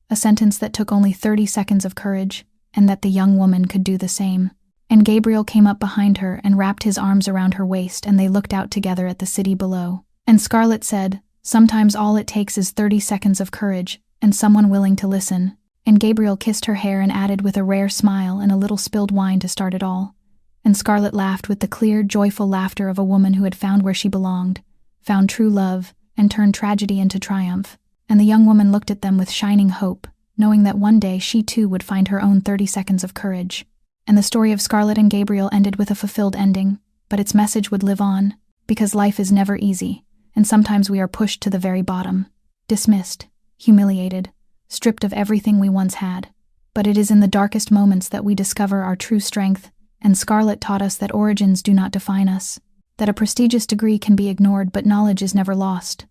a sentence that took only 30 seconds of courage, and that the young woman could do the same. And Gabriel came up behind her and wrapped his arms around her waist, and they looked out together at the city below. And Scarlett said, "Sometimes all it takes is 30 seconds of courage and someone willing to listen." And Gabriel kissed her hair and added with a rare smile and a little spilled wine to start it all. And Scarlett laughed with the clear, joyful laughter of a woman who had found where she belonged, found true love, and turned tragedy into triumph. And the young woman looked at them with shining hope, knowing that one day she too would find her own 30 seconds of courage. And the story of Scarlett and Gabriel ended with a fulfilled ending, but its message would live on, because life is never easy. And sometimes we are pushed to the very bottom, dismissed, humiliated, stripped of everything we once had. But it is in the darkest moments that we discover our true strength, and Scarlett taught us that origins do not define us, that a prestigious degree can be ignored but knowledge is never lost,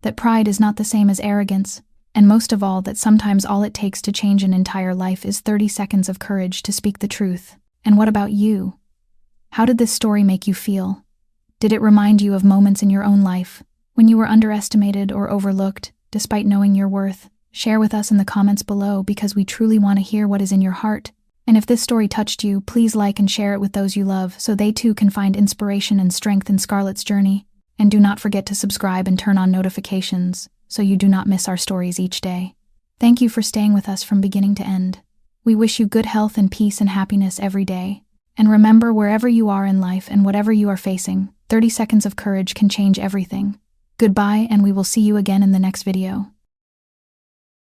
that pride is not the same as arrogance, and most of all that sometimes all it takes to change an entire life is 30 seconds of courage to speak the truth. And what about you? How did this story make you feel? Did it remind you of moments in your own life when you were underestimated or overlooked, despite knowing your worth? Share with us in the comments below, because we truly want to hear what is in your heart. And if this story touched you, please like and share it with those you love so they too can find inspiration and strength in Scarlett's journey. And do not forget to subscribe and turn on notifications so you do not miss our stories each day. Thank you for staying with us from beginning to end. We wish you good health and peace and happiness every day. And remember, wherever you are in life and whatever you are facing, 30 seconds of courage can change everything. Goodbye, and we will see you again in the next video.